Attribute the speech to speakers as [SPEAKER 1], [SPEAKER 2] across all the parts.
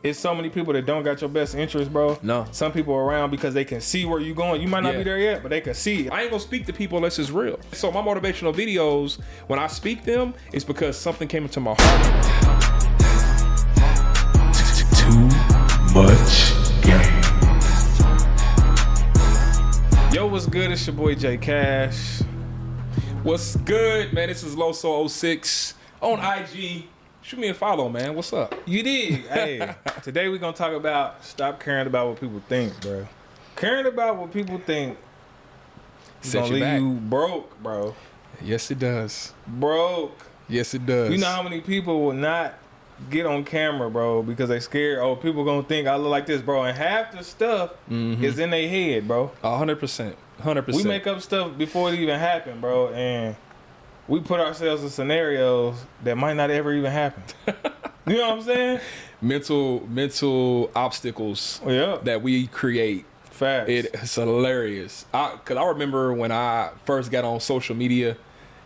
[SPEAKER 1] It's so many people that don't got your best interest, bro.
[SPEAKER 2] No.
[SPEAKER 1] Some people are around because they can see where you're going. You might not be there yet, but they can see.
[SPEAKER 2] I ain't gonna speak to people unless it's real. So my motivational videos, when I speak them, it's because something came into my heart.
[SPEAKER 3] Too much game.
[SPEAKER 1] Yo, what's good? It's your boy J Cash.
[SPEAKER 2] What's good, man? This is Loso06 on IG. Shoot me a follow, man. What's up?
[SPEAKER 1] You did. Hey, today we're gonna talk about stop caring about what people think, bro. Caring about what people think is
[SPEAKER 2] Set
[SPEAKER 1] gonna
[SPEAKER 2] you
[SPEAKER 1] leave
[SPEAKER 2] back.
[SPEAKER 1] you broke, bro.
[SPEAKER 2] Yes, it does.
[SPEAKER 1] Broke.
[SPEAKER 2] Yes, it does.
[SPEAKER 1] You know how many people will not get on camera, bro, because they scared. Oh, people gonna think I look like this, bro. And half the stuff is in their head, bro.
[SPEAKER 2] 100%. 100%.
[SPEAKER 1] We make up stuff before it even happened, bro, and we put ourselves in scenarios that might not ever even happen. You know what I'm saying?
[SPEAKER 2] mental obstacles
[SPEAKER 1] Yeah.
[SPEAKER 2] that we create.
[SPEAKER 1] Facts.
[SPEAKER 2] It's hilarious. Cause I remember when I first got on social media,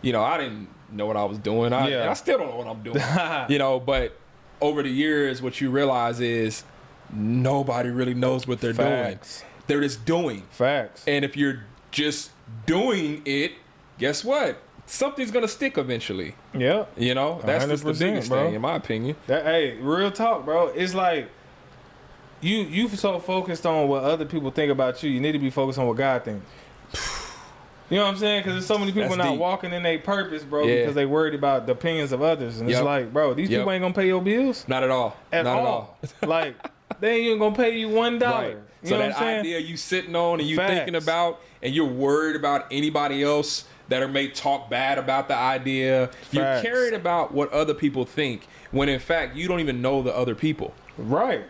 [SPEAKER 2] you know, I didn't know what I was doing. And I still don't know what I'm doing. You know, but over the years, what you realize is nobody really knows what they're doing. They're just doing.
[SPEAKER 1] Facts.
[SPEAKER 2] And if you're just doing it, guess what? Something's gonna stick eventually.
[SPEAKER 1] Yeah.
[SPEAKER 2] You know, that's just the
[SPEAKER 1] 100%,
[SPEAKER 2] biggest
[SPEAKER 1] bro.
[SPEAKER 2] thing, in my opinion.
[SPEAKER 1] Hey, real talk, bro. It's like you so focused on what other people think about you. You need to be focused on what God thinks. You know what I'm saying? Because there's so many people
[SPEAKER 2] That's
[SPEAKER 1] not
[SPEAKER 2] deep.
[SPEAKER 1] walking in their purpose, bro,
[SPEAKER 2] Yeah.
[SPEAKER 1] because they worried about the opinions of others. And it's
[SPEAKER 2] Yep.
[SPEAKER 1] like, bro, these people ain't gonna pay your bills
[SPEAKER 2] Not at all.
[SPEAKER 1] at
[SPEAKER 2] Not
[SPEAKER 1] all. Like, they ain't even gonna pay you $1.
[SPEAKER 2] Right.
[SPEAKER 1] You
[SPEAKER 2] So
[SPEAKER 1] know
[SPEAKER 2] that
[SPEAKER 1] what I'm saying?
[SPEAKER 2] idea you sitting on and you
[SPEAKER 1] Facts.
[SPEAKER 2] thinking about, and you're worried about anybody else that may talk bad about the idea. You're
[SPEAKER 1] Facts.
[SPEAKER 2] caring about what other people think when in fact you don't even know the other people.
[SPEAKER 1] Right.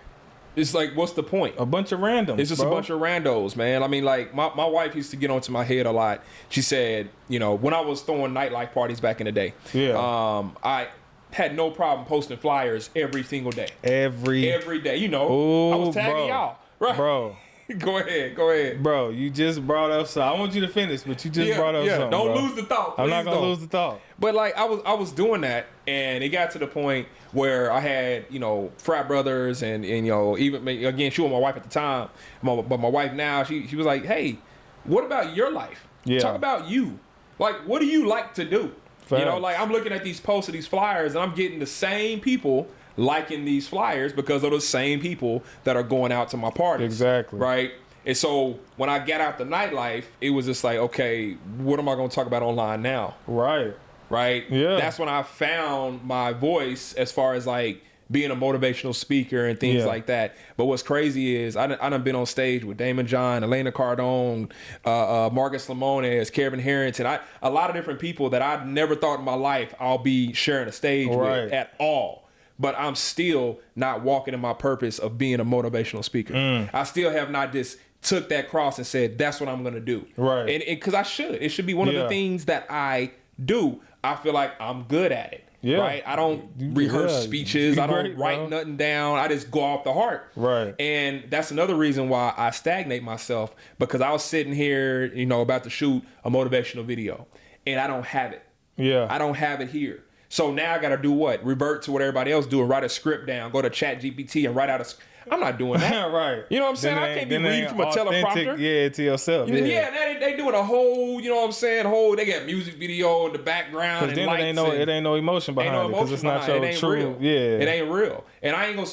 [SPEAKER 2] It's like, what's the point?
[SPEAKER 1] A bunch of randoms.
[SPEAKER 2] It's just
[SPEAKER 1] bro.
[SPEAKER 2] a bunch of randos, man. I mean, like, my wife used to get onto my head a lot. She said, you know, when I was throwing nightlife parties back in the day, I had no problem posting flyers every single day. Every day, you know.
[SPEAKER 1] Ooh,
[SPEAKER 2] I was tagging
[SPEAKER 1] bro.
[SPEAKER 2] y'all. Right.
[SPEAKER 1] Bro.
[SPEAKER 2] Go ahead.
[SPEAKER 1] Bro, you just brought up something. I want you to finish, but you just brought up something.
[SPEAKER 2] Don't
[SPEAKER 1] bro.
[SPEAKER 2] lose the thought.
[SPEAKER 1] I'm not
[SPEAKER 2] Please
[SPEAKER 1] gonna
[SPEAKER 2] don't.
[SPEAKER 1] lose the thought.
[SPEAKER 2] But like I was doing that, and it got to the point where I had, you know, frat brothers and you know, even again, she was my wife at the time, but my wife now, she was like, hey, what about your life?
[SPEAKER 1] Yeah.
[SPEAKER 2] Talk about you. Like, what do you like to do?
[SPEAKER 1] Facts.
[SPEAKER 2] You know, like I'm looking at these posts of these flyers, and I'm getting the same people liking these flyers because of the same people that are going out to my parties.
[SPEAKER 1] Exactly.
[SPEAKER 2] Right. And so when I got out the nightlife, it was just like, okay, what am I going to talk about online now?
[SPEAKER 1] Right.
[SPEAKER 2] Right?
[SPEAKER 1] Yeah.
[SPEAKER 2] That's when I found my voice as far as like being a motivational speaker and things like that. But what's crazy is I done been on stage with Damon John, Elena Cardone, Marcus Lemones, Kevin Harrington. A lot of different people that I never thought in my life I'll be sharing a stage with at all. But I'm still not walking in my purpose of being a motivational speaker. I still have not just took that cross and said, that's what I'm going to do.
[SPEAKER 1] Right.
[SPEAKER 2] And because I should. It should be one of the things that I do. I feel like I'm good at it.
[SPEAKER 1] Yeah.
[SPEAKER 2] Right? I don't rehearse speeches. I don't write nothing down. I just go off the heart.
[SPEAKER 1] Right.
[SPEAKER 2] And that's another reason why I stagnate myself, because I was sitting here, you know, about to shoot a motivational video and I don't have it.
[SPEAKER 1] Yeah.
[SPEAKER 2] I don't have it here. So now I got to do what? Revert to what everybody else do and write a script down. Go to ChatGPT and write out a. I'm not doing that.
[SPEAKER 1] Right.
[SPEAKER 2] You know what I'm saying? I can't be reading from a teleprompter.
[SPEAKER 1] Yeah, to yourself.
[SPEAKER 2] Yeah, they doing a whole, you know what I'm saying? They got music video in the background and
[SPEAKER 1] then
[SPEAKER 2] lights.
[SPEAKER 1] it ain't no emotion behind it because it's not your true.
[SPEAKER 2] Real.
[SPEAKER 1] Yeah,
[SPEAKER 2] it ain't real. And I ain't gonna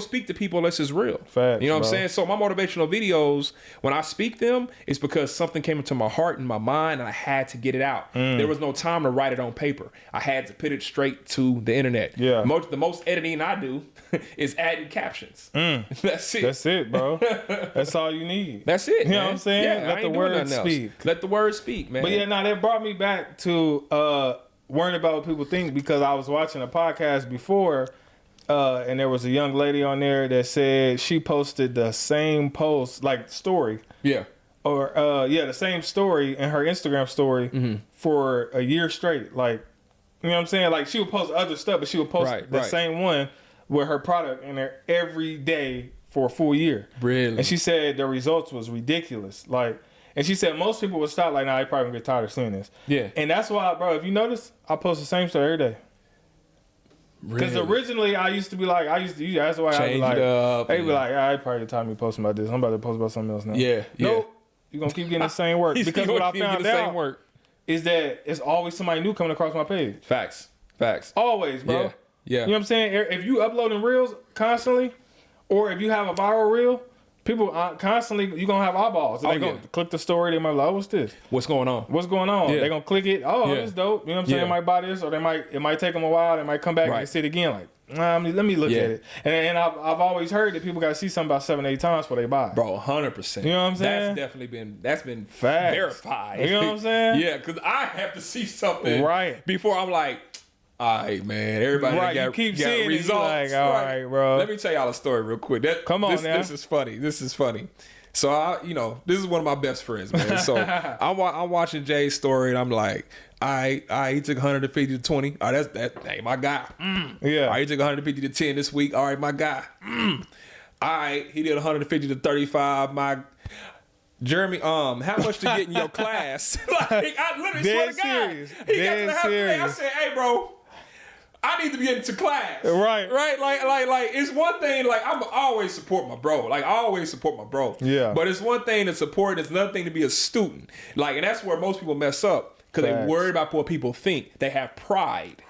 [SPEAKER 2] speak to people unless it's real.
[SPEAKER 1] Facts,
[SPEAKER 2] you know what
[SPEAKER 1] bro.
[SPEAKER 2] I'm saying? So my motivational videos, when I speak them, it's because something came into my heart and my mind, and I had to get it out. There was no time to write it on paper. I had to put it straight to the internet.
[SPEAKER 1] Yeah.
[SPEAKER 2] The most editing I do is adding captions. That's it.
[SPEAKER 1] That's it, bro. That's all you need.
[SPEAKER 2] That's it.
[SPEAKER 1] You know what I'm saying?
[SPEAKER 2] Yeah,
[SPEAKER 1] Let the words speak.
[SPEAKER 2] Let the words speak, man.
[SPEAKER 1] But yeah, that brought me back to worrying about what people think, because I was watching a podcast before, and there was a young lady on there that said she posted the same post, like story.
[SPEAKER 2] Yeah.
[SPEAKER 1] Or the same story in her Instagram story for a year straight. Like, you know what I'm saying? Like, she would post other stuff, but she would post the same one with her product in there every day for a full year.
[SPEAKER 2] Really?
[SPEAKER 1] And she said the results was ridiculous. Like, and she said most people would stop, like, nah, they probably gonna get tired of seeing this.
[SPEAKER 2] Yeah.
[SPEAKER 1] And that's why, bro, if you notice, I post the same story every day. Because originally I used to be like, that's why I was like, they be like, I probably time me posting about this. I'm about to post about something else now.
[SPEAKER 2] Yeah.
[SPEAKER 1] Nope. You're going to keep getting the same work. Because what I found out is that it's always somebody new coming across my page.
[SPEAKER 2] Facts.
[SPEAKER 1] Always, bro.
[SPEAKER 2] Yeah.
[SPEAKER 1] You know what I'm saying? If you uploading reels constantly, or if you have a viral reel, people constantly, you're going to have eyeballs. They're going to click the story. They might be like, oh, what's this?
[SPEAKER 2] What's going on?
[SPEAKER 1] Yeah. They're going to click it. Oh, that's dope. You know what I'm saying? They might buy this, or it might take them a while. They might come back and see it again. Like, let me look at it. And I've always heard that people got to see something about 7-8 times before they buy.
[SPEAKER 2] Bro, 100%.
[SPEAKER 1] You know what I'm saying?
[SPEAKER 2] That's been verified.
[SPEAKER 1] You know what I'm saying?
[SPEAKER 2] Yeah, because I have to see something before I'm like, all right, man. Everybody got results.
[SPEAKER 1] Like, all right, bro.
[SPEAKER 2] Let me tell y'all a story real quick. Come on, now. This is funny. So this is one of my best friends, man. So I'm watching Jay's story, and I'm like, all right, he took 150 to 20. All right, hey, my guy. Yeah. All right, he took 150 to 10 this week. All right, my guy. All right, he did 150 to 35. My Jeremy, how much to get in your class? Like, I literally swear to God. Serious. He got to the house today. I said, hey, bro, I need to be getting to class. Right. Like it's one thing, like I'm always support my bro. Like I always support my bro. Yeah. But it's one thing to support, it's another thing to be a student. Like, and that's where most people mess up because they worry about what people think. They have pride.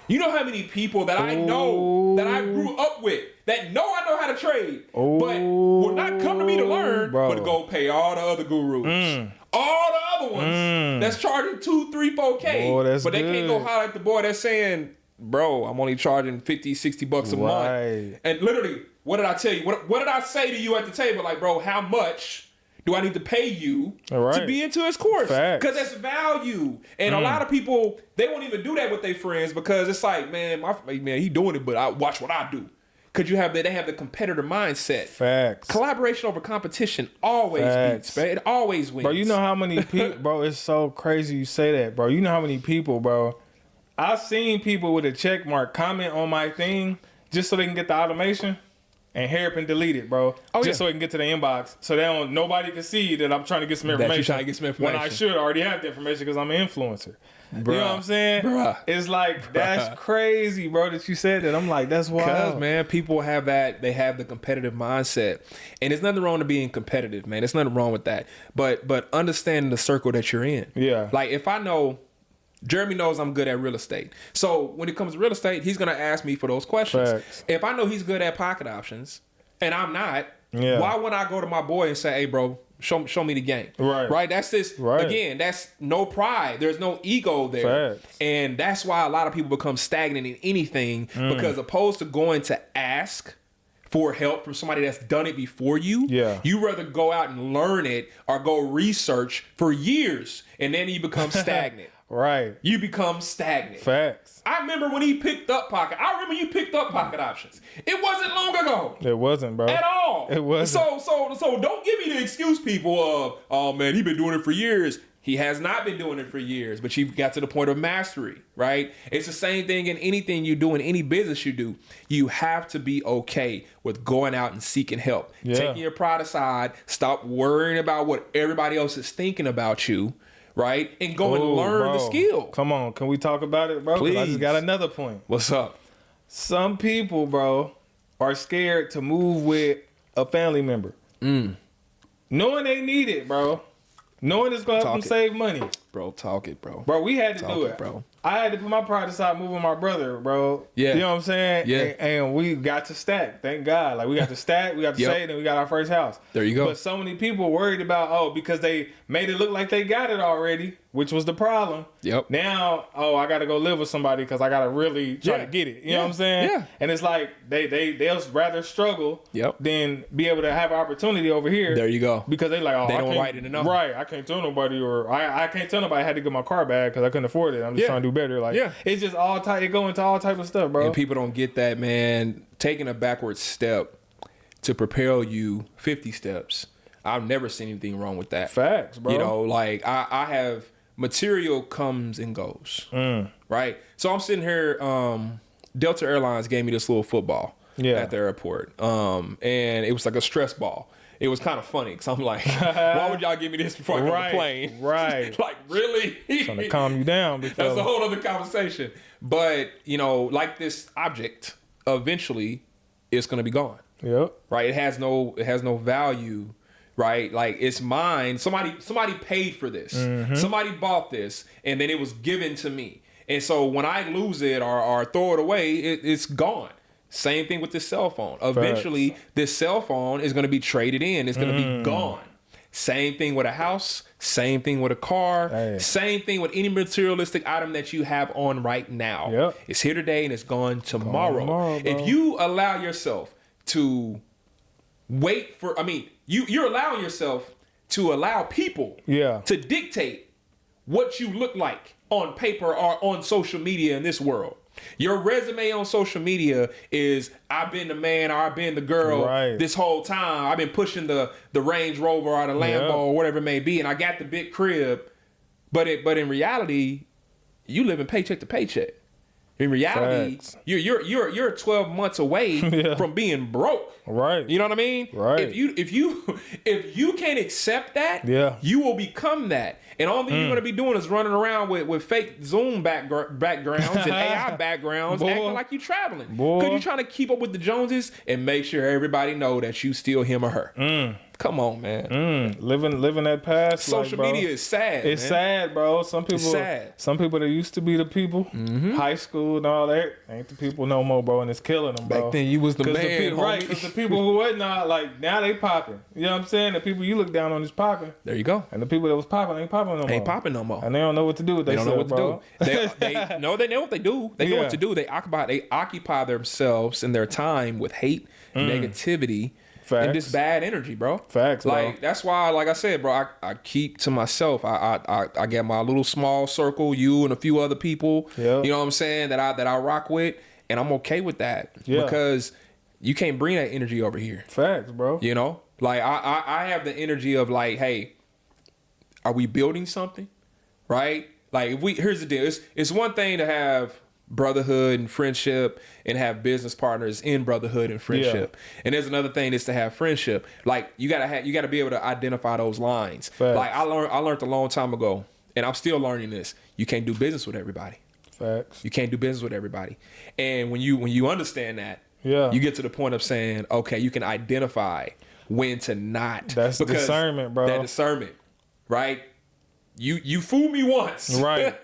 [SPEAKER 2] You know how many people that I know that I grew up with that know I know how to trade, but will not come to me to learn, but go pay all the other gurus. All the other ones that's charging 2, 3, 4K. But they can't go holler at the boy that's saying, bro, I'm only charging $50, $60 a month. And literally, what did I tell you? What did I say to you at the table? Like, bro, how much do I need to pay you to be into his course? Because that's value. And a lot of people, they won't even do that with their friends because it's like, man, he doing it, but I watch what I do. Because they have the competitor mindset. Facts. Collaboration over competition always beats, man. It always wins.
[SPEAKER 1] Bro, you know how many people, bro, it's so crazy you say that, bro. You know how many people, bro, I've seen people with a check mark comment on my thing just so they can get the automation and hurry up and delete it, bro. Just so it can get to the inbox. So nobody can see that I'm trying to get some information.
[SPEAKER 2] That you're trying to get some information.
[SPEAKER 1] When I should already have the information because I'm an influencer. Bruh. You know what I'm saying? Bruh. It's like, that's crazy, bro, that you said that. I'm like, that's wild.
[SPEAKER 2] Because, man, people have that. They have the competitive mindset. And there's nothing wrong to being competitive, man. There's nothing wrong with that. But understanding the circle that you're in. Yeah. Like, if I know... Jeremy knows I'm good at real estate. So when it comes to real estate, he's going to ask me for those questions. Facts. If I know he's good at pocket options and I'm not, why would I go to my boy and say, hey, bro, show me the game? Right? That's this. Again, that's no pride. There's no ego there. Facts. And that's why a lot of people become stagnant in anything because opposed to going to ask for help from somebody that's done it before you, you rather go out and learn it or go research for years and then you become stagnant. Right. You become stagnant. Facts. I remember when he picked up pocket. I remember you picked up pocket options. It wasn't long ago.
[SPEAKER 1] It wasn't, bro.
[SPEAKER 2] At all.
[SPEAKER 1] It wasn't.
[SPEAKER 2] So don't give me the excuse, people, of, oh, man, he been doing it for years. He has not been doing it for years, but you got to the point of mastery, right? It's the same thing in anything you do, in any business you do. You have to be okay with going out and seeking help. Taking your pride aside. Stop worrying about what everybody else is thinking about you. Right? And go and learn the skill.
[SPEAKER 1] Come on. Can we talk about it, bro? Please. I just got another point.
[SPEAKER 2] What's up?
[SPEAKER 1] Some people, bro, are scared to move with a family member. Knowing they need it, bro. Knowing it's going to help them save money.
[SPEAKER 2] Bro, talk it, bro.
[SPEAKER 1] Bro, we had to do it, bro. I had to put my pride aside moving my brother, bro. Yeah. You know what I'm saying? Yeah. And we got to stack. Thank God. Like, we got to stack, we got to save, and we got our first house.
[SPEAKER 2] There you go.
[SPEAKER 1] But so many people worried about, because they made it look like they got it already, which was the problem. Yep. Now, I got to go live with somebody because I got to really try to get it. You know what I'm saying? Yeah. And it's like, they'll rather struggle than be able to have an opportunity over here.
[SPEAKER 2] There you go.
[SPEAKER 1] Because they like,
[SPEAKER 2] they don't write it enough.
[SPEAKER 1] Right. I can't tell nobody, or I can't tell nobody I had to get my car back because I couldn't afford it. I'm just trying to do better. Like, it's just all type. It go into all type of stuff, bro.
[SPEAKER 2] And people don't get that, man. Taking a backward step to propel you 50 steps. I've never seen anything wrong with that.
[SPEAKER 1] Facts, bro.
[SPEAKER 2] You know, like I have material comes and goes, right? So I'm sitting here. Delta Airlines gave me this little football at the airport, and it was like a stress ball. it was kind of funny because I'm like, why would y'all give me this before I get on the plane?
[SPEAKER 1] Right.
[SPEAKER 2] Like, really?
[SPEAKER 1] Trying to calm you down.
[SPEAKER 2] That's a whole other conversation. But, you know, like this object, eventually it's going to be gone.
[SPEAKER 1] Yep.
[SPEAKER 2] Right? It has no value, right? Like, it's mine. Somebody paid for this.
[SPEAKER 1] Mm-hmm.
[SPEAKER 2] Somebody bought this, and then it was given to me. And so when I lose it or throw it away, it's gone. Same thing with this cell phone. Eventually, this cell phone is going to be traded in. It's going to be gone. Same thing with a house. Same thing with a car.
[SPEAKER 1] Hey.
[SPEAKER 2] Same thing with any materialistic item that you have on right now.
[SPEAKER 1] Yep.
[SPEAKER 2] It's here today and it's gone tomorrow.
[SPEAKER 1] Bro.
[SPEAKER 2] If you allow yourself to wait for, you're allowing yourself to allow people to dictate what you look like on paper or on social media in this world. Your resume on social media is, I've been the man or I've been the girl this whole time. I've been pushing the Range Rover or the Lambo or whatever it may be, and I got the big crib. But in reality, you live in paycheck to paycheck. In reality, you're 12 months away from being broke.
[SPEAKER 1] Right.
[SPEAKER 2] You know what I mean?
[SPEAKER 1] Right.
[SPEAKER 2] If you can't accept that, you will become that. And all that you're going to be doing is running around with fake Zoom backgrounds and AI backgrounds, acting like you're traveling. Because you're trying to keep up with the Joneses and make sure everybody know that you still him or her. Come on, man.
[SPEAKER 1] Living that past.
[SPEAKER 2] Social media is sad.
[SPEAKER 1] It's sad, bro. Some people that used to be the people, high school and all that, ain't the people no more, bro. And it's killing them, bro.
[SPEAKER 2] Back then, you was the man,
[SPEAKER 1] right? Because the people who wasn't, like now they popping. You know what I'm saying? The people you look down on is popping.
[SPEAKER 2] There you go.
[SPEAKER 1] And the people that was popping ain't popping no more.
[SPEAKER 2] Ain't popping no more.
[SPEAKER 1] And they don't know what to do with themselves.
[SPEAKER 2] They don't know what to do. They know what they do. They know what to do. They occupy themselves and their time with hate, negativity.
[SPEAKER 1] Facts.
[SPEAKER 2] And just bad energy, bro.
[SPEAKER 1] Facts, bro.
[SPEAKER 2] Like, that's why, like I said, bro, I keep to myself. I get my little small circle, you and a few other people, you know what I'm saying, that I rock with, and I'm okay with that. Because you can't bring that energy over here.
[SPEAKER 1] Facts, bro.
[SPEAKER 2] You know? Like, I have the energy of like, hey, are we building something? Right? Like, here's the deal. It's one thing to have brotherhood and friendship and have business partners in brotherhood and friendship, and there's another thing is to have friendship. Like, you gotta be able to identify those lines.
[SPEAKER 1] Facts.
[SPEAKER 2] Like, I learned a long time ago, and I'm still learning this. You can't do business with everybody.
[SPEAKER 1] Facts.
[SPEAKER 2] You can't do business with everybody. And when you understand that, you get to the point of saying, okay, you can identify when to not.
[SPEAKER 1] That's discernment, bro.
[SPEAKER 2] That discernment, right? You fooled me once,
[SPEAKER 1] right?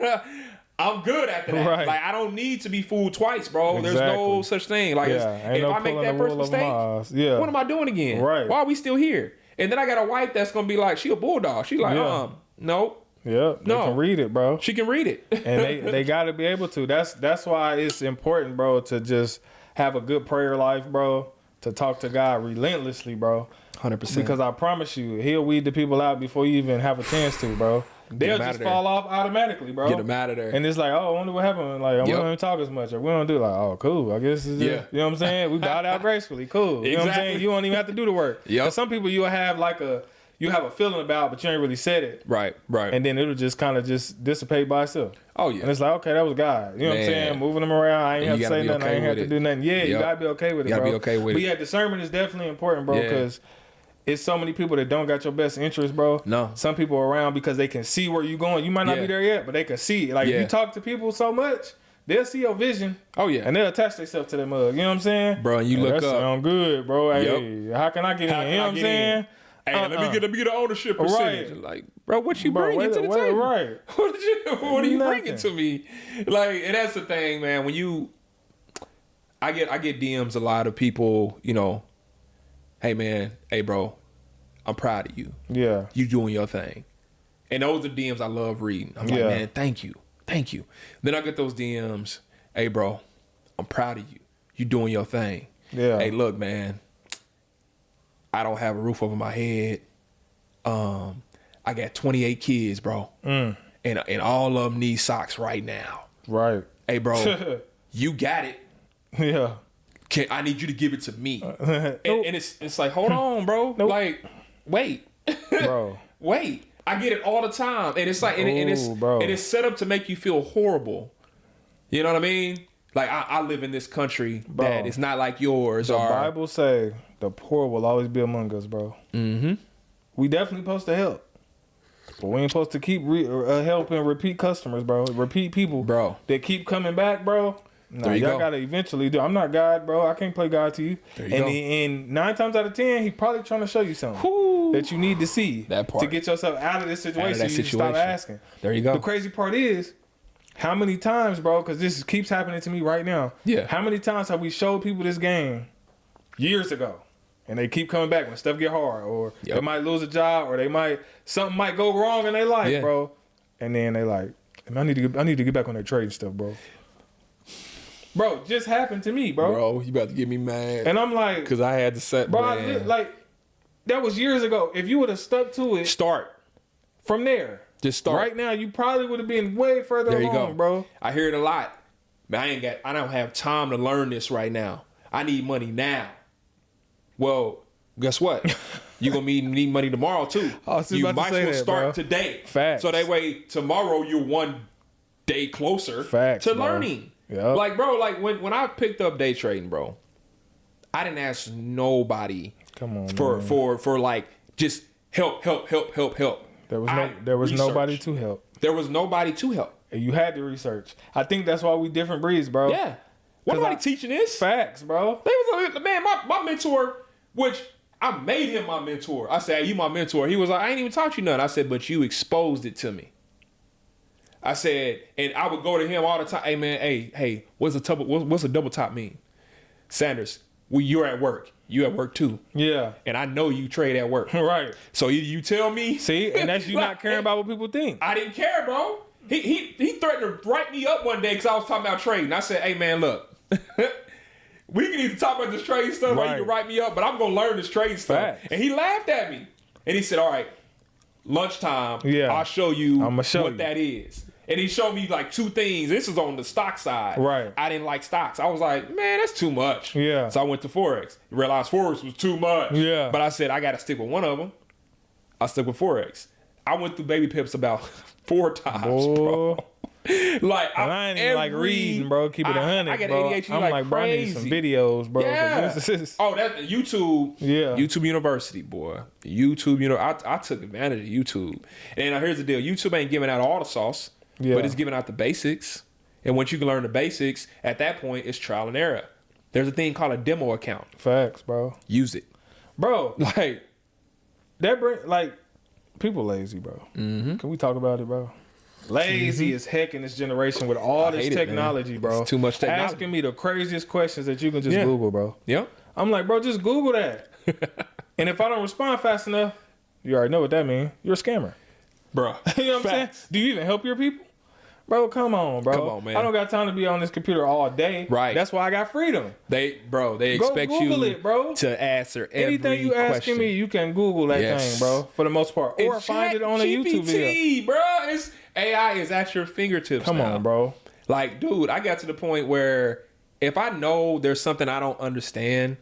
[SPEAKER 2] I'm good after that.
[SPEAKER 1] Right.
[SPEAKER 2] Like, I don't need to be fooled twice, bro.
[SPEAKER 1] Exactly.
[SPEAKER 2] There's no such thing. Like, if I make that first mistake, what am I doing again?
[SPEAKER 1] Right.
[SPEAKER 2] Why are we still here? And then I got a wife that's gonna be like, she a bulldog. She like, no.
[SPEAKER 1] Yeah, they can read it, bro.
[SPEAKER 2] She can read it.
[SPEAKER 1] And they got to be able to. That's why it's important, bro, to just have a good prayer life, bro. To talk to God relentlessly, bro.
[SPEAKER 2] 100%.
[SPEAKER 1] Because I promise you, he'll weed the people out before you even have a chance to, bro. They'll just fall off automatically, bro.
[SPEAKER 2] Get them out of there.
[SPEAKER 1] And it's like, oh, I wonder what happened. Like, we don't even talk as much, or we don't do like, oh, cool. I guess it's just, you know what I'm saying? We bowed out gracefully. Cool. You know what I'm saying? You don't even have to do the work. Because some people you'll have like you have a feeling about, but you ain't really said it.
[SPEAKER 2] Right.
[SPEAKER 1] And then it'll just kind of just dissipate by itself.
[SPEAKER 2] Oh, yeah.
[SPEAKER 1] And it's like, okay, that was God. You know what I'm saying? Moving them around. I ain't have to say nothing. I ain't have to do nothing. Yeah, you got to be okay with it, bro.
[SPEAKER 2] You got to be okay with it.
[SPEAKER 1] But yeah, discernment is definitely important, bro, because it's so many people that don't got your best interest, bro.
[SPEAKER 2] No.
[SPEAKER 1] Some people are around because they can see where you're going. You might not be there yet, but they can see. Like, if you talk to people so much, they'll see your vision.
[SPEAKER 2] Oh, yeah.
[SPEAKER 1] And they'll attach themselves to that mug. You know what I'm saying?
[SPEAKER 2] Bro, and you look up.
[SPEAKER 1] That sound good, bro. Hey, how can I get in? You know what I'm saying?
[SPEAKER 2] Hey, let me get the ownership percentage.
[SPEAKER 1] Right.
[SPEAKER 2] Like, bro, what you bringing to the table?
[SPEAKER 1] Right.
[SPEAKER 2] What are you bringing to me? Like, and that's the thing, man. When I get DMs a lot of people, you know, hey man, hey bro, I'm proud of you. Yeah. You doing your thing. And those are DMs I love reading. I'm like, man, thank you. Thank you. Then I get those DMs, hey bro, I'm proud of you. You doing your thing. Yeah. Hey, look, man, I don't have a roof over my head. I got 28 kids, bro. And all of them need socks right now. Right. Hey, bro, you got it. Yeah. I need you to give it to me. And it's like, hold on, bro. Like, wait. Bro. Wait. I get it all the time. And it's like, and it's set up to make you feel horrible. You know what I mean? Like I live in this country that is not like yours.
[SPEAKER 1] The Bible say the poor will always be among us, bro. Mm-hmm. We definitely supposed to help. But we ain't supposed to keep helping repeat customers, bro. Repeat people,
[SPEAKER 2] bro,
[SPEAKER 1] that keep coming back, bro. Nah, y'all gotta eventually do. I'm not God, bro. I can't play God to you. And 9 times out of 10, he probably trying to show you something that you need to see
[SPEAKER 2] that part
[SPEAKER 1] to get yourself out of this situation. You stop asking.
[SPEAKER 2] There you go.
[SPEAKER 1] The crazy part is, how many times, bro? Because this keeps happening to me right now.
[SPEAKER 2] Yeah.
[SPEAKER 1] How many times have we showed people this game years ago? And they keep coming back when stuff get hard, or they might lose a job, or something might go wrong in their life, bro. And then they like, I need to get back on that trading stuff, bro. Bro, just happened to me, bro.
[SPEAKER 2] Bro, you about to get me mad.
[SPEAKER 1] And I'm like,
[SPEAKER 2] because I had to set,
[SPEAKER 1] bro. Like that was years ago. If you would have stuck to it,
[SPEAKER 2] start
[SPEAKER 1] from there.
[SPEAKER 2] Just start
[SPEAKER 1] right now. You probably would have been way further along,
[SPEAKER 2] go,
[SPEAKER 1] bro.
[SPEAKER 2] I hear it a lot. Man, I don't have time to learn this right now. I need money now. Well, guess what? You're going to need money tomorrow, too. You might as well start today.
[SPEAKER 1] Facts.
[SPEAKER 2] So that way, tomorrow, you're one day closer to learning.
[SPEAKER 1] Yep.
[SPEAKER 2] Like, bro, like when I picked up day trading, bro, I didn't ask nobody for like, just help.
[SPEAKER 1] There was nobody to help.
[SPEAKER 2] There was nobody to help.
[SPEAKER 1] And you had to research. I think that's why we different breeds, bro.
[SPEAKER 2] Yeah. Nobody teaching this.
[SPEAKER 1] Facts, bro.
[SPEAKER 2] Man, my mentor, which I made him my mentor. I said, hey, you my mentor. He was like, I ain't even taught you nothing. I said, but you exposed it to me. I said, and I would go to him all the time. Hey, man, hey, what's a double top mean? Sanders, you're at work. You at work too.
[SPEAKER 1] Yeah.
[SPEAKER 2] And I know you trade at work.
[SPEAKER 1] Right.
[SPEAKER 2] So you tell me.
[SPEAKER 1] See, and that's you not caring about what people think.
[SPEAKER 2] I didn't care, bro. He threatened to write me up one day because I was talking about trading. I said, hey, man, look. We can either talk about this trade stuff or you can write me up, but I'm going to learn this trade stuff.
[SPEAKER 1] Facts.
[SPEAKER 2] And he laughed at me. And he said, all right, lunchtime, I'll show you what that is. And he showed me like 2 things. This is on the stock side.
[SPEAKER 1] Right.
[SPEAKER 2] I didn't like stocks. I was like, man, that's too much.
[SPEAKER 1] Yeah.
[SPEAKER 2] So I went to Forex. Realized Forex was too much.
[SPEAKER 1] Yeah.
[SPEAKER 2] But I said, I got to stick with one of them. I stuck with Forex. I went through baby pips about 4 times, bro. Like
[SPEAKER 1] I ain't even like reading, bro. Keep it 100,
[SPEAKER 2] I get
[SPEAKER 1] bro.
[SPEAKER 2] ADHD
[SPEAKER 1] I'm like, bro, I need some videos, bro.
[SPEAKER 2] Yeah. That's YouTube. Yeah. YouTube University, boy. YouTube, I took advantage of YouTube. And now here's the deal. YouTube ain't giving out all the sauce, but it's giving out the basics. And once you can learn the basics, at that point, it's trial and error. There's a thing called a demo account.
[SPEAKER 1] Facts, bro.
[SPEAKER 2] Use it.
[SPEAKER 1] Bro.
[SPEAKER 2] Like,
[SPEAKER 1] people lazy, bro. Mm-hmm. Can we talk about it, bro? Lazy as heck in this generation with all this technology, bro.
[SPEAKER 2] It's too much technology.
[SPEAKER 1] Asking me the craziest questions that you can just Google, bro.
[SPEAKER 2] Yeah.
[SPEAKER 1] I'm like, bro, just Google that. And if I don't respond fast enough, you already know what that means. You're a scammer.
[SPEAKER 2] Bro.
[SPEAKER 1] You know what I'm saying? Do you even help your people? Bro, come on, bro.
[SPEAKER 2] Come on, man.
[SPEAKER 1] I don't got time to be on this computer all day.
[SPEAKER 2] Right.
[SPEAKER 1] That's why I got freedom.
[SPEAKER 2] They expect
[SPEAKER 1] Google
[SPEAKER 2] you
[SPEAKER 1] it, bro.
[SPEAKER 2] to answer every
[SPEAKER 1] anything you
[SPEAKER 2] question.
[SPEAKER 1] asking me, you can Google that thing, bro, for the most part. Or find it on a YouTube video.
[SPEAKER 2] Bro. AI is at your fingertips
[SPEAKER 1] Come on, bro.
[SPEAKER 2] Like, dude, I got to the point where if I know there's something I don't understand,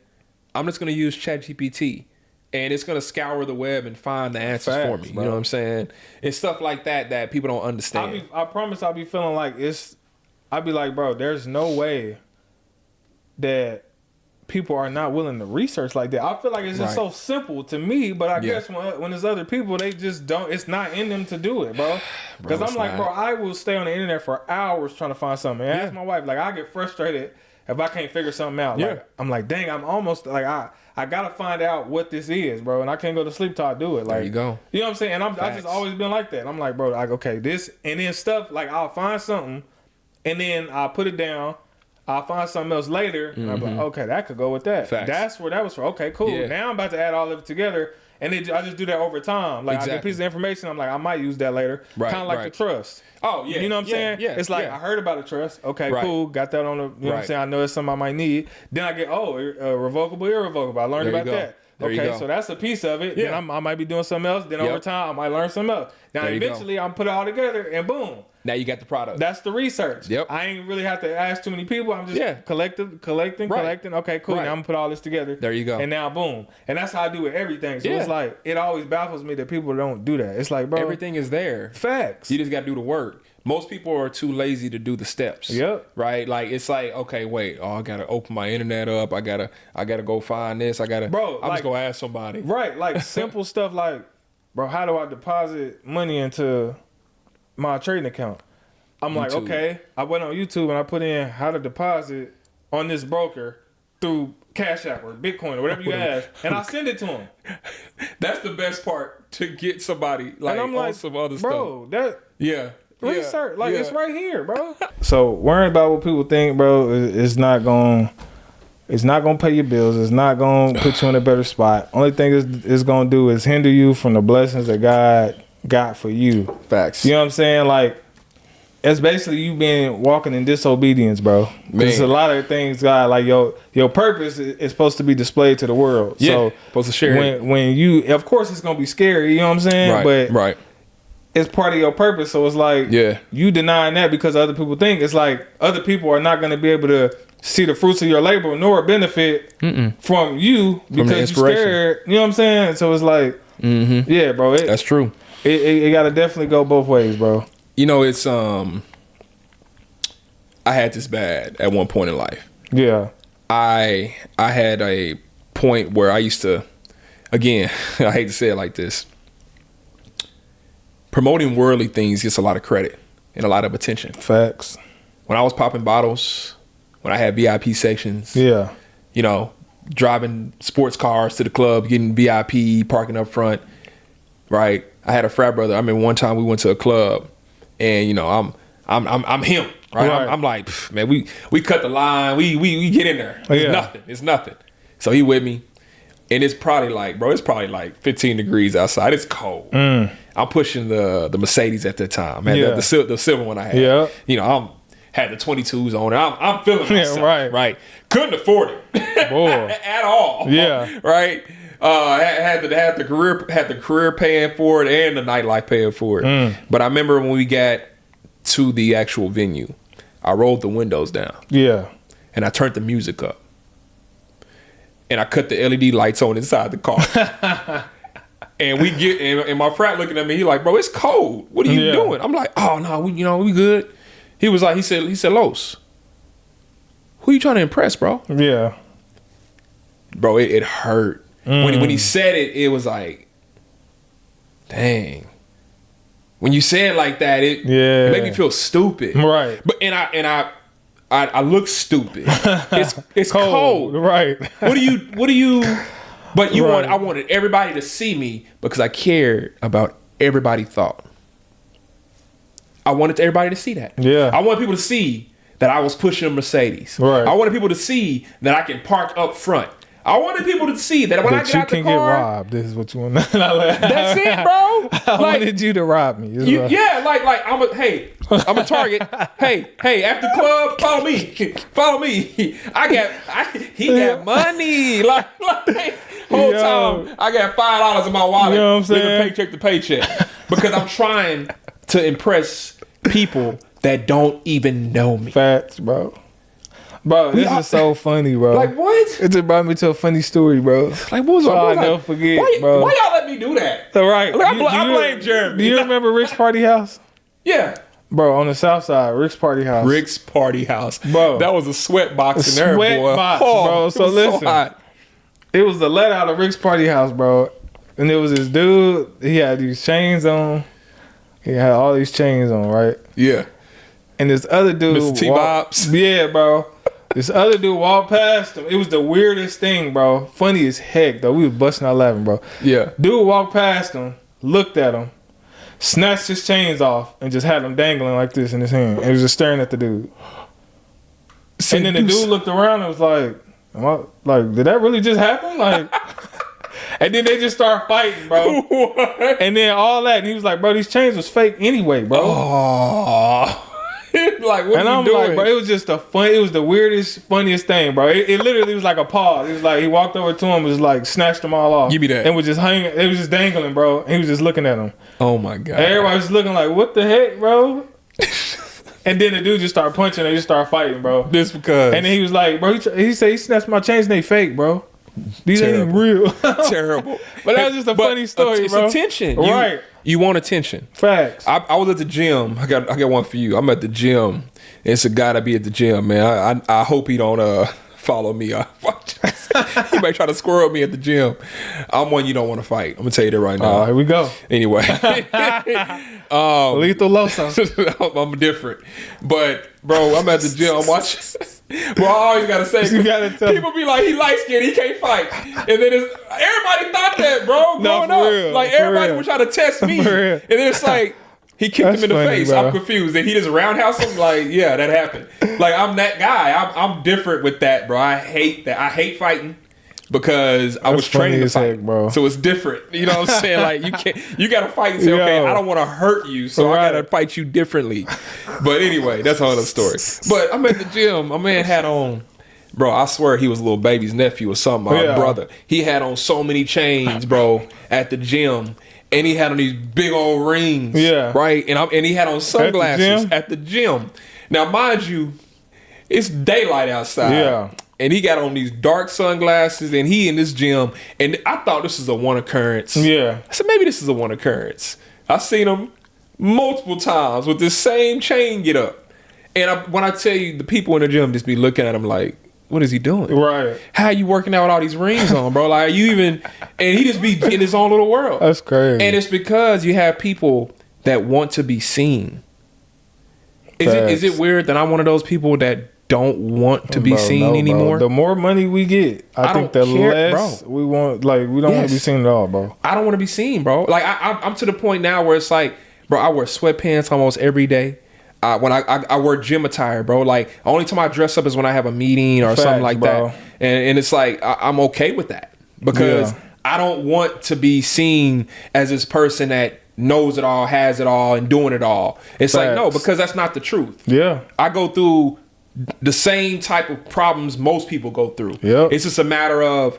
[SPEAKER 2] I'm just going to use ChatGPT. And it's going to scour the web and find the answers for me. Bro. You know what I'm saying? It's stuff like that people don't understand.
[SPEAKER 1] I promise I'll be feeling like I'd be like, bro, there's no way that people are not willing to research like that. I feel like it's just so simple to me, but I guess when there's other people, they just don't, it's not in them to do it, bro. Because I'm like, bro, I will stay on the internet for hours trying to find something. And ask my wife, like, I get frustrated if I can't figure something out. Like, I'm like, dang, I'm almost like, I gotta find out what this is, bro, and I can't go to sleep till I do it. Like,
[SPEAKER 2] there you go.
[SPEAKER 1] You know what I'm saying? And I just always been like that. I'm like, bro, like, okay, this, and then stuff, like, I'll find something, and then I'll put it down, I'll find something else later, and I'm like, okay, that could go with that.
[SPEAKER 2] Facts.
[SPEAKER 1] That's where that was for. Okay, cool. Yeah. Now I'm about to add all of it together, and I just do that over time. Like, I get a piece of information, I'm like, I might use that later.
[SPEAKER 2] Right,
[SPEAKER 1] kind of like the trust.
[SPEAKER 2] Oh, yeah.
[SPEAKER 1] You know what I'm saying?
[SPEAKER 2] Yeah,
[SPEAKER 1] it's like, I heard about a trust. Okay, cool. Got that on the, you know what I'm saying? I know it's something I might need. Then I get, revocable, irrevocable. I learned about that. Okay, so that's a piece of it.
[SPEAKER 2] Yeah.
[SPEAKER 1] Then I might be doing something else. Then over time, I might learn something else. Now, eventually, I'm put it all together, and boom.
[SPEAKER 2] Now you got the product.
[SPEAKER 1] That's the research.
[SPEAKER 2] Yep.
[SPEAKER 1] I ain't really have to ask too many people. I'm just collecting. Okay, cool. Now I'm gonna put all this together.
[SPEAKER 2] There you go.
[SPEAKER 1] And now, boom. And that's how I do with everything. So it's like, it always baffles me that people don't do that. It's like, bro,
[SPEAKER 2] everything is there.
[SPEAKER 1] Facts.
[SPEAKER 2] You just got to do the work. Most people are too lazy to do the steps.
[SPEAKER 1] Yep.
[SPEAKER 2] Right? Like it's like, okay, wait, I gotta open my internet up. I gotta go find this. I'm just gonna ask somebody.
[SPEAKER 1] Right. Like simple stuff like, bro, how do I deposit money into my trading account? I'm like, okay. I went on YouTube and I put in how to deposit on this broker through Cash App or Bitcoin or whatever you ask, and I send it to him.
[SPEAKER 2] That's the best part, to get somebody like,
[SPEAKER 1] and I'm like,
[SPEAKER 2] on some other
[SPEAKER 1] bro,
[SPEAKER 2] stuff.
[SPEAKER 1] Research, it's right here, bro. So worrying about what people think, bro, it's not gonna pay your bills. It's not gonna put you in a better spot. Only thing it's gonna do is hinder you from the blessings that God got for you.
[SPEAKER 2] Facts.
[SPEAKER 1] You know what I'm saying? Like, it's basically you being walking in disobedience, bro. There's a lot of things, God, like your purpose is supposed to be displayed to the world.
[SPEAKER 2] Yeah,
[SPEAKER 1] so
[SPEAKER 2] supposed to share it.
[SPEAKER 1] When you, of course, it's gonna be scary. You know what I'm saying?
[SPEAKER 2] Right.
[SPEAKER 1] It's part of your purpose. So it's like, you denying that because other people think. It's like other people are not going to be able to see the fruits of your labor nor benefit from you because you're scared. You know what I'm saying? So it's like, yeah, bro.
[SPEAKER 2] That's true.
[SPEAKER 1] It got to definitely go both ways, bro.
[SPEAKER 2] You know, it's I had this bad at one point in life.
[SPEAKER 1] Yeah.
[SPEAKER 2] I had a point where I used to, again, I hate to say it like this, promoting worldly things gets a lot of credit and a lot of attention.
[SPEAKER 1] Facts.
[SPEAKER 2] When I was popping bottles, when I had VIP sections, you know, driving sports cars to the club, getting VIP, parking up front, right? I had a frat brother. I mean, one time we went to a club, and you know, I'm him, right? I'm like, man, we cut the line, we get in there. It's nothing. So he with me, and it's probably like 15 degrees outside. It's cold. I'm pushing the Mercedes at that time, man. The silver one I had. Yeah. You know, had the 22s on it. I'm feeling myself. Right. Couldn't afford it at all. Yeah. Right. Had the career paying for it and the nightlife paying for it. But I remember when we got to the actual venue, I rolled the windows down. Yeah. And I turned the music up. And I cut the LED lights on inside the car. And we get, and my frat looking at me, he like, bro, it's cold. What are you doing? I'm like, oh no, we good. He was like, he said, Los, who you trying to impress, bro? Yeah. Bro, it hurt. When he said it, it was like, dang. When you say it like that, it made me feel stupid. Right. But I look stupid. It's cold. Right. What do you But I wanted everybody to see me because I cared about everybody thought. I wanted everybody to see that. Yeah. I wanted people to see that I was pushing a Mercedes. Right. I wanted people to see that I can park up front. I wanted people to see that when I get out the car, you can get robbed. This is what you want. That's it, bro. I wanted you to rob me. Like I'm a target. hey, after club, follow me. He got money. Like whole time I got $5 in my wallet. You know what I'm saying? Living paycheck to paycheck because I'm trying to impress people that don't even know me. Facts, bro. Bro, this is so funny, bro. Like what? It just brought me to a funny story, bro. Like what was I never forget, bro. Why y'all let me do that? All right. Like, I blame Jeremy. Do you remember Rick's Party House? Yeah. Bro, on the south side, Rick's Party House. Rick's Party House. Bro. That was a sweat box in there, boy. Sweat box, bro. So listen. It was the let out of Rick's Party House, bro. And there was this dude, he had these chains on. He had all these chains on, right? Yeah. And this other dude, Mr. T-Bops. Yeah, bro. This other dude walked past him. It was the weirdest thing, bro. Funny as heck, though. We was busting out laughing, bro. Yeah. Dude walked past him, looked at him, snatched his chains off, and just had them dangling like this in his hand. And he was just staring at the dude. And then the dude looked around and was like, did that really just happen? Like, and then they just start fighting, bro. What? And then all that, and he was like, bro, these chains was fake anyway, bro. Oh. Like, what and are you doing? Like, bro, it was just it was the weirdest, funniest thing, bro. It literally was like a pause. It was like he walked over to him, was like snatched them all off. Give me that. And was just hanging. It was just dangling, bro. And he was just looking at him. Oh my god. And everybody was looking like, what the heck, bro? And then the dude just started punching. They just started fighting, bro. This because. And then he was like, bro, he said he snatched my chains and they fake, bro.
[SPEAKER 1] These ain't real.
[SPEAKER 2] Terrible.
[SPEAKER 1] But that's just a funny story,
[SPEAKER 2] it's
[SPEAKER 1] bro.
[SPEAKER 2] attention.
[SPEAKER 1] Right.
[SPEAKER 2] You want attention.
[SPEAKER 1] Facts.
[SPEAKER 2] I was at the gym. I got one for you. I'm at the gym. It's a guy that be at the gym, man. I hope he don't follow me. He might try to squirrel me at the gym. I'm one you don't want to fight. I'm gonna tell you that right now.
[SPEAKER 1] Here we go.
[SPEAKER 2] Anyway.
[SPEAKER 1] Lethal Loso.
[SPEAKER 2] I'm different. But bro, I'm at the gym. I'm watching. Bro, I always gotta say, people be like, he light skinned, he can't fight. And then everybody thought that, bro, growing up.
[SPEAKER 1] Real,
[SPEAKER 2] like everybody would try to test me. And then it's like, he kicked him in the face. Bro. I'm confused. And he just roundhouse him. Like, yeah, that happened. Like, I'm that guy. I'm different with that, bro. I hate that. I hate fighting because I was trained to fight. Bro. So it's different. You know what I'm saying? Like, you got to fight and say, okay, I don't want to hurt you, so I got to fight you differently. But anyway, that's another story. But I'm at the gym. My man had on, bro, I swear he was a little baby's nephew or something, my brother. He had on so many chains, bro, at the gym. And he had on these big old rings, right? And he had on sunglasses at the gym. Now, mind you, it's daylight outside, and he got on these dark sunglasses, and he in this gym. And I thought this was a one occurrence. I said maybe this is a one occurrence. I seen him multiple times with this same chain get up, and when I tell you, the people in the gym just be looking at him like, what is he doing?
[SPEAKER 1] Right.
[SPEAKER 2] How you working out with all these rings on, bro? Like, you even... And he just be in his own little world.
[SPEAKER 1] That's crazy.
[SPEAKER 2] And it's because you have people that want to be seen. Is it weird that I'm one of those people that don't want to be seen anymore?
[SPEAKER 1] Bro. The more money we get, I think the less we want... Like, we don't want to be seen at all, bro.
[SPEAKER 2] I don't want to be seen, bro. Like, I'm to the point now where it's like, bro, I wear sweatpants almost every day. When I wear gym attire, bro. Like, only time I dress up is when I have a meeting or something like that. And it's like, I'm okay with that because I don't want to be seen as this person that knows it all, has it all, and doing it all. It's like, no, because that's not the truth. Yeah. I go through the same type of problems most people go through. Yeah. It's just a matter of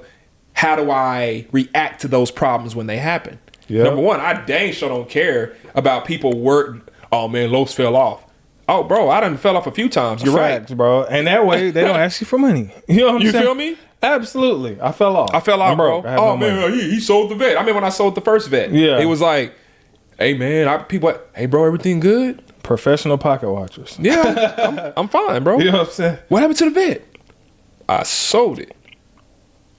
[SPEAKER 2] how do I react to those problems when they happen. Yep. Number one, I dang sure don't care about people oh man, Los fell off. Oh, bro, I done fell off a few times. You're right,
[SPEAKER 1] bro. And that way, they don't ask you for money. You know what I'm saying?
[SPEAKER 2] You feel me?
[SPEAKER 1] Absolutely. I fell off.
[SPEAKER 2] Bro. Oh, man, he sold the vet. I mean, when I sold the first vet, it was like, hey, man, hey, bro, everything good?
[SPEAKER 1] Professional pocket watchers.
[SPEAKER 2] Yeah, I'm fine, bro.
[SPEAKER 1] You know what I'm saying?
[SPEAKER 2] What happened to the vet? I sold it.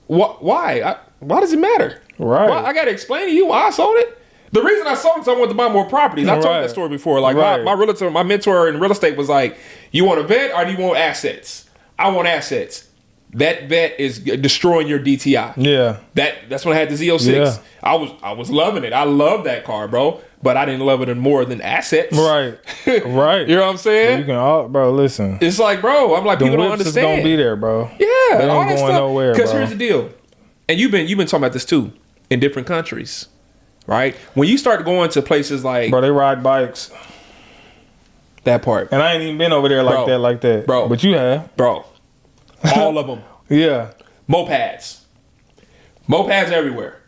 [SPEAKER 2] Why? Why does it matter? Right. I got to explain to you why I sold it. The reason I sold it is I wanted to buy more properties. I told that story before. Like my realtor, my mentor in real estate was like, you want a vet or do you want assets? I want assets. That vet is destroying your DTI. Yeah. That's when I had the Z06. Yeah. I was loving it. I love that car, bro. But I didn't love it more than assets. Right. Right. You know what I'm saying?
[SPEAKER 1] Bro, listen.
[SPEAKER 2] It's like, bro, I'm like, people don't understand.
[SPEAKER 1] Don't be there, bro.
[SPEAKER 2] Yeah.
[SPEAKER 1] They ain't going nowhere, bro.
[SPEAKER 2] Because here's the deal. And you've been talking about this too in different countries. Right? When you start going to places like...
[SPEAKER 1] Bro, they ride bikes.
[SPEAKER 2] That part.
[SPEAKER 1] And I ain't even been over there like that.
[SPEAKER 2] Bro.
[SPEAKER 1] But you have.
[SPEAKER 2] Bro. All of them.
[SPEAKER 1] Yeah.
[SPEAKER 2] Mopeds everywhere.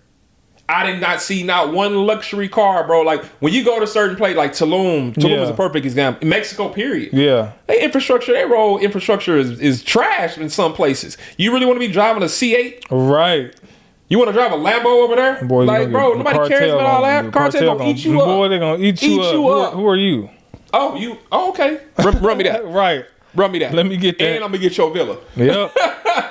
[SPEAKER 2] I did not see not one luxury car, bro. Like, when you go to certain places, like Tulum is a perfect example. Mexico, period. Yeah. Their road infrastructure is trash in some places. You really want to be driving a C8? Right. You want to drive a Lambo over there? Boy, like, bro, nobody cares about all that. Cartel gonna eat you up.
[SPEAKER 1] Boy, they gonna eat you up. Who are you?
[SPEAKER 2] Oh, you. Oh, okay. Run me that.
[SPEAKER 1] Right.
[SPEAKER 2] Run me that.
[SPEAKER 1] Let me get that.
[SPEAKER 2] And I'm gonna get your villa.
[SPEAKER 1] Yep.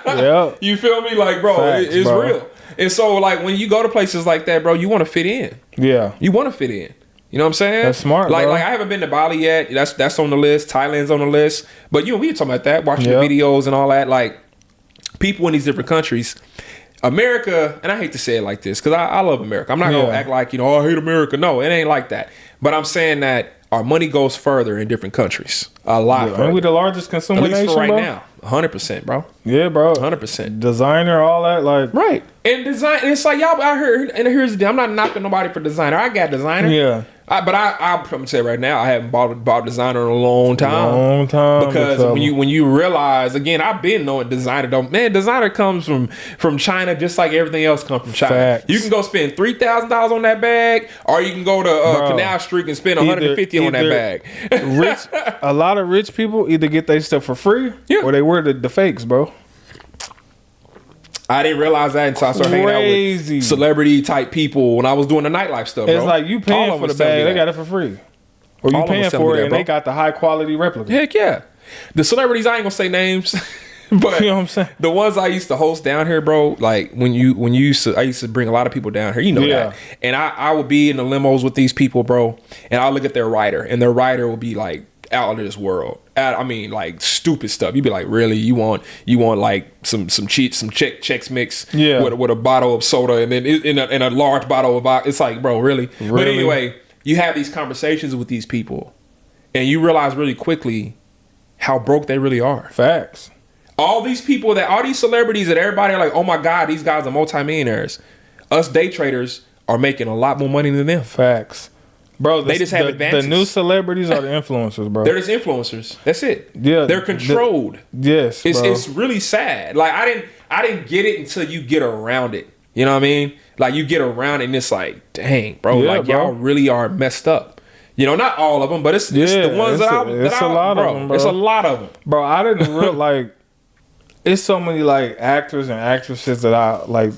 [SPEAKER 1] Yep.
[SPEAKER 2] You feel me? Like, bro, it's bro. Real. And so, like, when you go to places like that, bro, you want to fit in. Yeah. You want to fit in. You know what I'm saying?
[SPEAKER 1] That's smart,
[SPEAKER 2] like,
[SPEAKER 1] bro.
[SPEAKER 2] Like, I haven't been to Bali yet. That's on the list. Thailand's on the list. But we were talking about that, watching the videos and all that. Like, people in these different countries. America, and I hate to say it like this because I love America. I'm not going to act like, I hate America. No, it ain't like that. But I'm saying that our money goes further in different countries. A lot further.
[SPEAKER 1] Ain't we the largest consumer nation,
[SPEAKER 2] At least for right
[SPEAKER 1] bro?
[SPEAKER 2] now. 100%, bro.
[SPEAKER 1] Yeah, bro.
[SPEAKER 2] 100%.
[SPEAKER 1] Designer, all that, like.
[SPEAKER 2] Right. And design, and it's like, y'all out here, and here's the deal. I'm not knocking nobody for designer. I got designer. Yeah. I'm gonna say right now, I haven't bought designer in a long time. Because when you realize, again, I've been knowing designer. Designer comes from China, just like everything else comes from China. Facts. You can go spend $3,000 on that bag, or you can go to Canal Street and spend $150 on that bag.
[SPEAKER 1] A lot of rich people either get their stuff for free, or they wear the fakes, bro.
[SPEAKER 2] I didn't realize that until I started hanging out with celebrity type people when I was doing the nightlife stuff.
[SPEAKER 1] It's
[SPEAKER 2] bro.
[SPEAKER 1] like you paying for the bag, they got it for free, or you paying for it and they got the high quality replica.
[SPEAKER 2] Heck yeah, the celebrities, I ain't gonna say names, but
[SPEAKER 1] you know what I'm saying.
[SPEAKER 2] The ones I used to host down here, bro. Like when you used to, I used to bring a lot of people down here. You know that, and I would be in the limos with these people, bro, and I look at their rider, and their rider will be like out of this world. I mean, like stupid stuff. You'd be like, really? You want like some Chex Mix with a bottle of soda and then in a large bottle of, it's like, bro, really? But anyway, you have these conversations with these people, and you realize really quickly how broke they really are.
[SPEAKER 1] Facts. All
[SPEAKER 2] these celebrities that everybody are like, oh my God, these guys are multimillionaires. Us day traders are making a lot more money than them.
[SPEAKER 1] Facts. Bro,
[SPEAKER 2] they just have advantages.
[SPEAKER 1] The new celebrities are the influencers, bro.
[SPEAKER 2] They're just influencers. That's it.
[SPEAKER 1] Yeah,
[SPEAKER 2] they're controlled.
[SPEAKER 1] Yes,
[SPEAKER 2] it's really sad. Like I didn't get it until you get around it. You know what I mean? Like you get around it and it's like, dang, bro, y'all really are messed up. You know, not all of them, but it's the ones it's a lot of them, bro. It's a lot of them,
[SPEAKER 1] bro. I didn't real like. It's so many like actors and actresses that I like,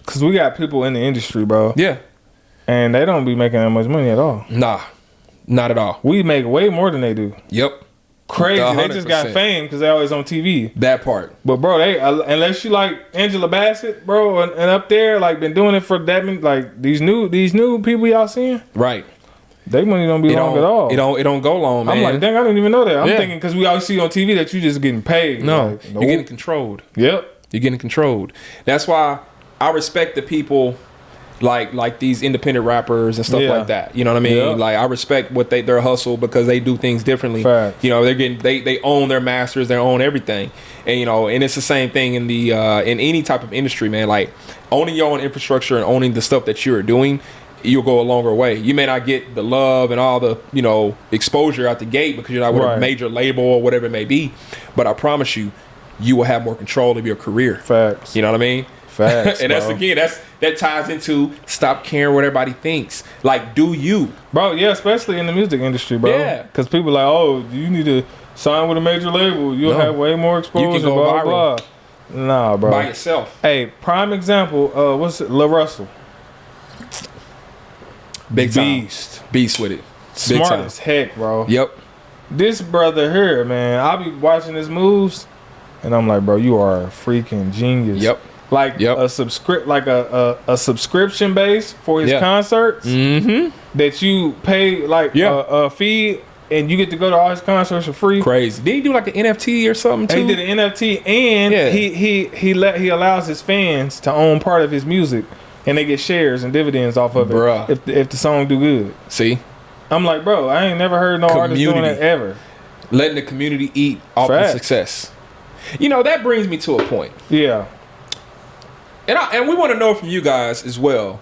[SPEAKER 1] cause we got people in the industry, bro.
[SPEAKER 2] Yeah.
[SPEAKER 1] And they don't be making that much money at all.
[SPEAKER 2] Nah, not at all.
[SPEAKER 1] We make way more than they do.
[SPEAKER 2] Yep.
[SPEAKER 1] Crazy. 100%. They just got fame because they always on TV.
[SPEAKER 2] That part.
[SPEAKER 1] But bro, they unless you like Angela Bassett, bro, and up there, like been doing it for that many, like these new people y'all seeing.
[SPEAKER 2] Right.
[SPEAKER 1] They money don't be long at all.
[SPEAKER 2] It don't go long, man.
[SPEAKER 1] I'm like, dang, I didn't even know that. I'm thinking because we always see on TV that you just getting paid.
[SPEAKER 2] No,
[SPEAKER 1] like,
[SPEAKER 2] you're getting controlled.
[SPEAKER 1] Yep.
[SPEAKER 2] You're getting controlled. That's why I respect the people like these independent rappers and stuff like that. You know what I mean?
[SPEAKER 1] Yeah.
[SPEAKER 2] Like I respect what their hustle because they do things differently.
[SPEAKER 1] Facts.
[SPEAKER 2] You know, they own their masters, they own everything. And you know, and it's the same thing in the in any type of industry, man. Like owning your own infrastructure and owning the stuff that you're doing, you'll go a longer way. You may not get the love and all the, you know, exposure out the gate because you're not with a major label or whatever it may be, but I promise you, you will have more control of your career.
[SPEAKER 1] Facts.
[SPEAKER 2] You know what I mean?
[SPEAKER 1] Facts.
[SPEAKER 2] And that ties into stop caring what everybody thinks. Like, do you,
[SPEAKER 1] bro? Yeah, especially in the music industry, bro. Yeah, because people like, oh, you need to sign with a major label. You'll have way more exposure. You can go blah, blah. Nah, bro.
[SPEAKER 2] By yourself.
[SPEAKER 1] Hey, prime example. What's it? Lil Russell.
[SPEAKER 2] Big
[SPEAKER 1] beast.
[SPEAKER 2] Beast with it.
[SPEAKER 1] Smart as heck, bro.
[SPEAKER 2] Yep.
[SPEAKER 1] This brother here, man, I'll be watching his moves, and I'm like, bro, you are a freaking genius.
[SPEAKER 2] Yep.
[SPEAKER 1] Like a subscription base for his concerts that you pay like a fee and you get to go to all his concerts for free.
[SPEAKER 2] Crazy. Did he do like an NFT or something too?
[SPEAKER 1] He did an NFT and he allows his fans to own part of his music and they get shares and dividends off of it if the song do good.
[SPEAKER 2] See?
[SPEAKER 1] I'm like, bro, I ain't never heard no artist doing that ever.
[SPEAKER 2] Letting the community eat off the success. You know, that brings me to a point.
[SPEAKER 1] Yeah.
[SPEAKER 2] And we want to know from you guys as well.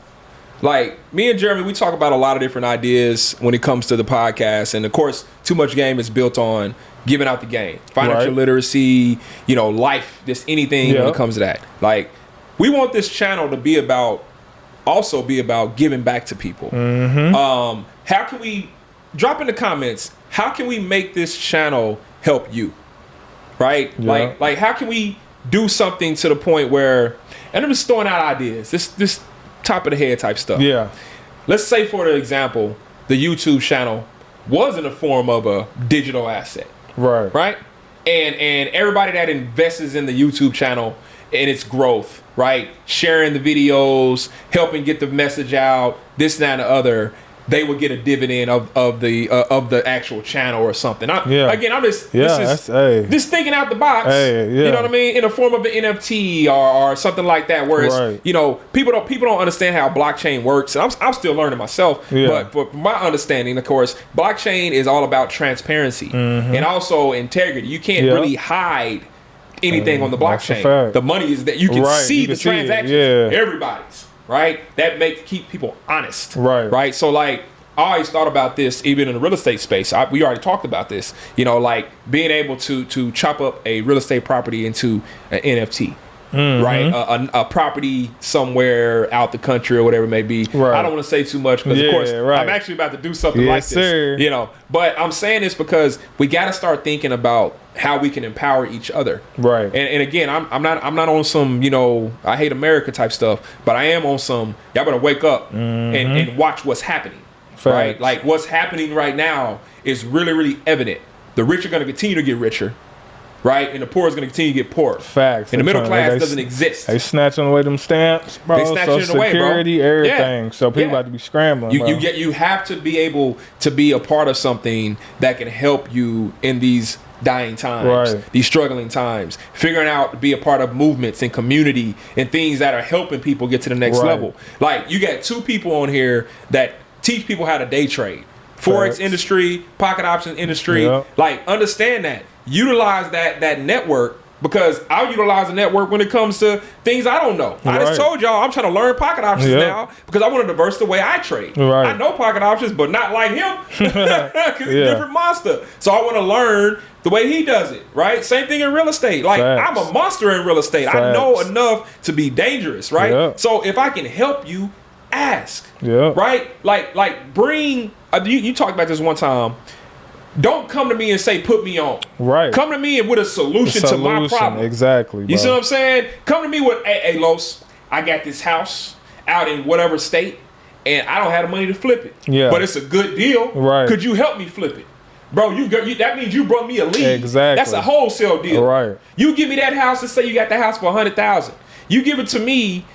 [SPEAKER 2] Like, me and Jeremy, we talk about a lot of different ideas when it comes to the podcast. And, of course, Too Much Game is built on giving out the game. Financial literacy, you know, life, just anything when it comes to that. Like, we want this channel to be about giving back to people. How can we, drop in the comments, how can we make this channel help you? Right? Yeah. Like how can we do something to the point where, and I'm just throwing out ideas, this top of the head type stuff.
[SPEAKER 1] Yeah.
[SPEAKER 2] Let's say, for the example, the YouTube channel was in the form of a digital asset.
[SPEAKER 1] Right.
[SPEAKER 2] Right? And everybody that invests in the YouTube channel and its growth, right? Sharing the videos, helping get the message out, this, that, and the other, they would get a dividend of the actual channel or something. Again, I'm just just thinking out the box. You know what I mean? In the form of an NFT or something like that, where it's you know, people don't understand how blockchain works. And I'm still learning myself. But for my understanding, of course, blockchain is all about transparency and also integrity. You can't really hide anything on the blockchain. The money is that you can see the transactions. Everybody's. Right? That keep people honest. Right? So, like, I always thought about this, even in the real estate space. We already talked about this. You know, like, being able to chop up a real estate property into an NFT. right? A property somewhere out the country or whatever it may be. Right. I don't want to say too much because, of course, I'm actually about to do something like this. Sir. You know, but I'm saying this because we got to start thinking about how we can empower each other. Right. And again, I'm not on some, you know, I hate America type stuff, but I am on some, y'all better wake up and watch what's happening. Facts. Right? Like what's happening right now is really, really evident. The rich are going to continue to get richer, right? And the poor is going to continue to get poorer. Facts. And the middle class doesn't exist.
[SPEAKER 1] They snatching away them stamps, bro. They snatching it away, bro. Security, everything. Yeah. So people about to be scrambling.
[SPEAKER 2] You have to be able to be a part of something that can help you in these dying times, these struggling times, figuring out to be a part of movements and community and things that are helping people get to the next level. Like you got 2 people on here that teach people how to day trade. Forex industry, pocket option industry, like understand that. Utilize that network because I'll utilize the network when it comes to things I don't know. I just told y'all I'm trying to learn pocket options now because I want to diverse the way I trade. I know pocket options, but not like him because he's a different monster. So I want to learn the way he does it, right? Same thing in real estate. Like I'm a monster in real estate. I know enough to be dangerous, right? So if I can help you, ask, right? Like bring. You talked about this one time. Don't come to me and say put me on. Right. Come to me with a solution to my problem.
[SPEAKER 1] Exactly. Bro.
[SPEAKER 2] You see what I'm saying? Come to me with, hey, Los, I got this house out in whatever state, and I don't have the money to flip it. Yeah. But it's a good deal. Right. Could you help me flip it? Bro, that means you brought me a lead. Exactly. That's a wholesale deal. Right. You give me that house and say you got the house for $100,000. You give it to me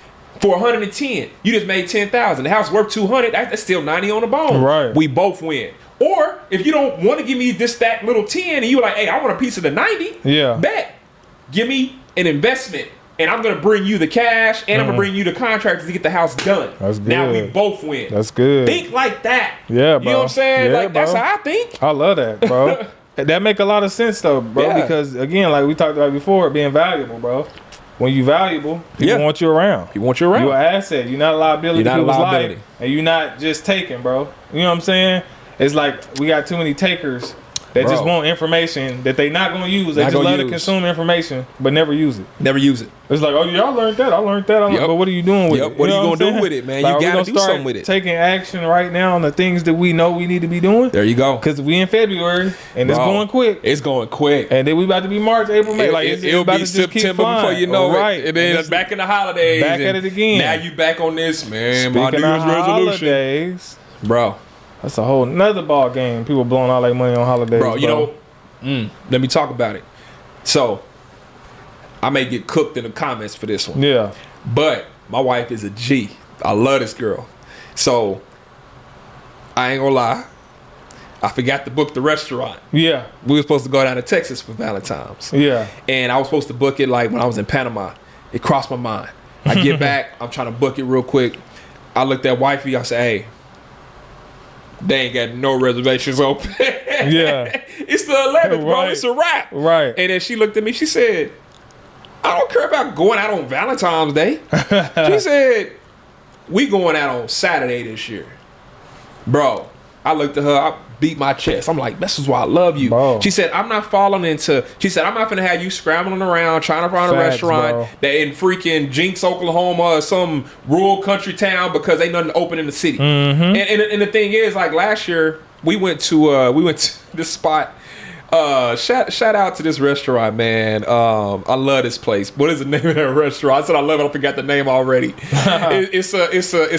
[SPEAKER 2] for 110. You just made 10,000. The house worth 200. That's still 90 on the bone. Right. We both win. Or if you don't want to give me that little 10 and you're like, hey, I want a piece of the 90. Yeah. Bet. Give me an investment and I'm going to bring you the cash and I'm going to bring you the contractors to get the house done. That's good. Now we both win.
[SPEAKER 1] That's good.
[SPEAKER 2] Think like that.
[SPEAKER 1] Yeah, bro.
[SPEAKER 2] You know what I'm saying? Yeah, that's how I think.
[SPEAKER 1] I love that, bro. That make a lot of sense though, bro, because again, like we talked about before, being valuable, bro. When you valuable, people want you around.
[SPEAKER 2] People want you around.
[SPEAKER 1] You're an asset. You're not a liability. You're not a liability. And you're not just taking, bro. You know what I'm saying? It's like we got too many takers that just want information that they not going to use. They just love to consume information, but never use it.
[SPEAKER 2] Never use it.
[SPEAKER 1] It's like, oh, y'all learned that. I learned that. But what are you doing with it?
[SPEAKER 2] What are you going to do with it, man? Like, you got to do something with it.
[SPEAKER 1] Taking action right now on the things that we know we need to be doing.
[SPEAKER 2] There you go.
[SPEAKER 1] Because we in February, and it's going quick.
[SPEAKER 2] It's going quick.
[SPEAKER 1] And then we about to be March, April, May.
[SPEAKER 2] It'll
[SPEAKER 1] about
[SPEAKER 2] be
[SPEAKER 1] to just
[SPEAKER 2] September before you know it. And then back in the holidays.
[SPEAKER 1] Back at it again.
[SPEAKER 2] Now you back on this, man.
[SPEAKER 1] My New Year's resolution. Holidays,
[SPEAKER 2] bro.
[SPEAKER 1] That's a whole nother ball game. People blowing all their money on holidays.
[SPEAKER 2] Bro, you know, let me talk about it. So, I may get cooked in the comments for this one. Yeah. But my wife is a G. I love this girl. So, I ain't gonna lie. I forgot to book the restaurant. Yeah. We were supposed to go down to Texas for Valentine's. Yeah. And I was supposed to book it like when I was in Panama. It crossed my mind. I get back. I'm trying to book it real quick. I looked at wifey. I said, hey, they ain't got no reservations open. Yeah. It's the 11th, bro. It's a wrap. Right. And then she looked at me. She said, I don't care about going out on Valentine's Day. She said, we going out on Saturday this year. Bro, I looked at her. I beat my chest. I'm like, this is why I love you. Bro. She said, I'm not falling into, she said, I'm not going to have you scrambling around trying to find a restaurant that in freaking Jinx, Oklahoma or some rural country town because ain't nothing open in the city. And the thing is, like last year, we went to this spot. Shout out to this restaurant, man. I love this place. What is the name of that restaurant? I said I love it. I forgot the name already. It's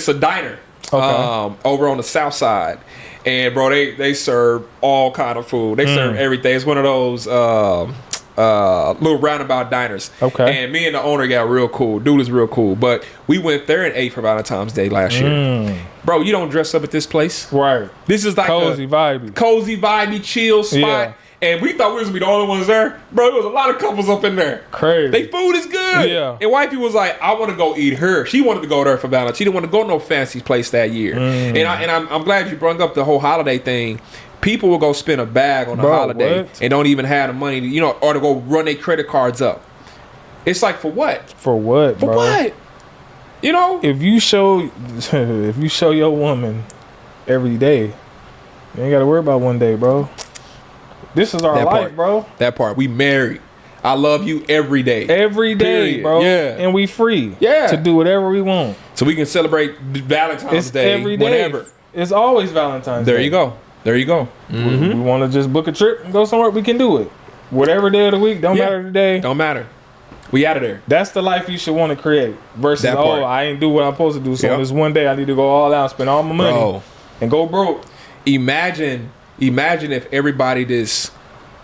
[SPEAKER 2] a diner over on the south side. And bro, they serve all kind of food. They serve everything. It's one of those little roundabout diners. Okay. And me and the owner got real cool. Dude is real cool. But we went there and ate for Valentine's Day last year. Bro, you don't dress up at this place. Right. This is like
[SPEAKER 1] cozy
[SPEAKER 2] vibey, chill spot. Yeah. And we thought we was gonna be the only ones there. Bro, there was a lot of couples up in there. Crazy. They food is good. Yeah. And wifey was like, I want to go eat her. She wanted to go there for Valentine's. She didn't want to go to no fancy place that year. And I'm glad you brought up the whole holiday thing. People will go spend a bag on a holiday and don't even have the money, to, or to go run their credit cards up. It's like, for what?
[SPEAKER 1] For what, bro?
[SPEAKER 2] For what?
[SPEAKER 1] If you show your woman every day, you ain't got to worry about one day, bro. This is our life, bro.
[SPEAKER 2] That part. We married. I love you every day.
[SPEAKER 1] Every day,
[SPEAKER 2] Period.
[SPEAKER 1] bro.
[SPEAKER 2] Yeah.
[SPEAKER 1] And we free.
[SPEAKER 2] Yeah.
[SPEAKER 1] To do whatever we want.
[SPEAKER 2] So we can celebrate Valentine's Day
[SPEAKER 1] every day.
[SPEAKER 2] whenever.
[SPEAKER 1] It's always Valentine's Day.
[SPEAKER 2] There you go. There you go.
[SPEAKER 1] We want to just book a trip and go somewhere, we can do it. Whatever day of the week, don't matter the day.
[SPEAKER 2] Don't matter. We out of there.
[SPEAKER 1] That's the life you should want to create. Versus, I ain't do what I'm supposed to do. So this one day I need to go all out, spend all my money, and go broke.
[SPEAKER 2] Imagine if everybody just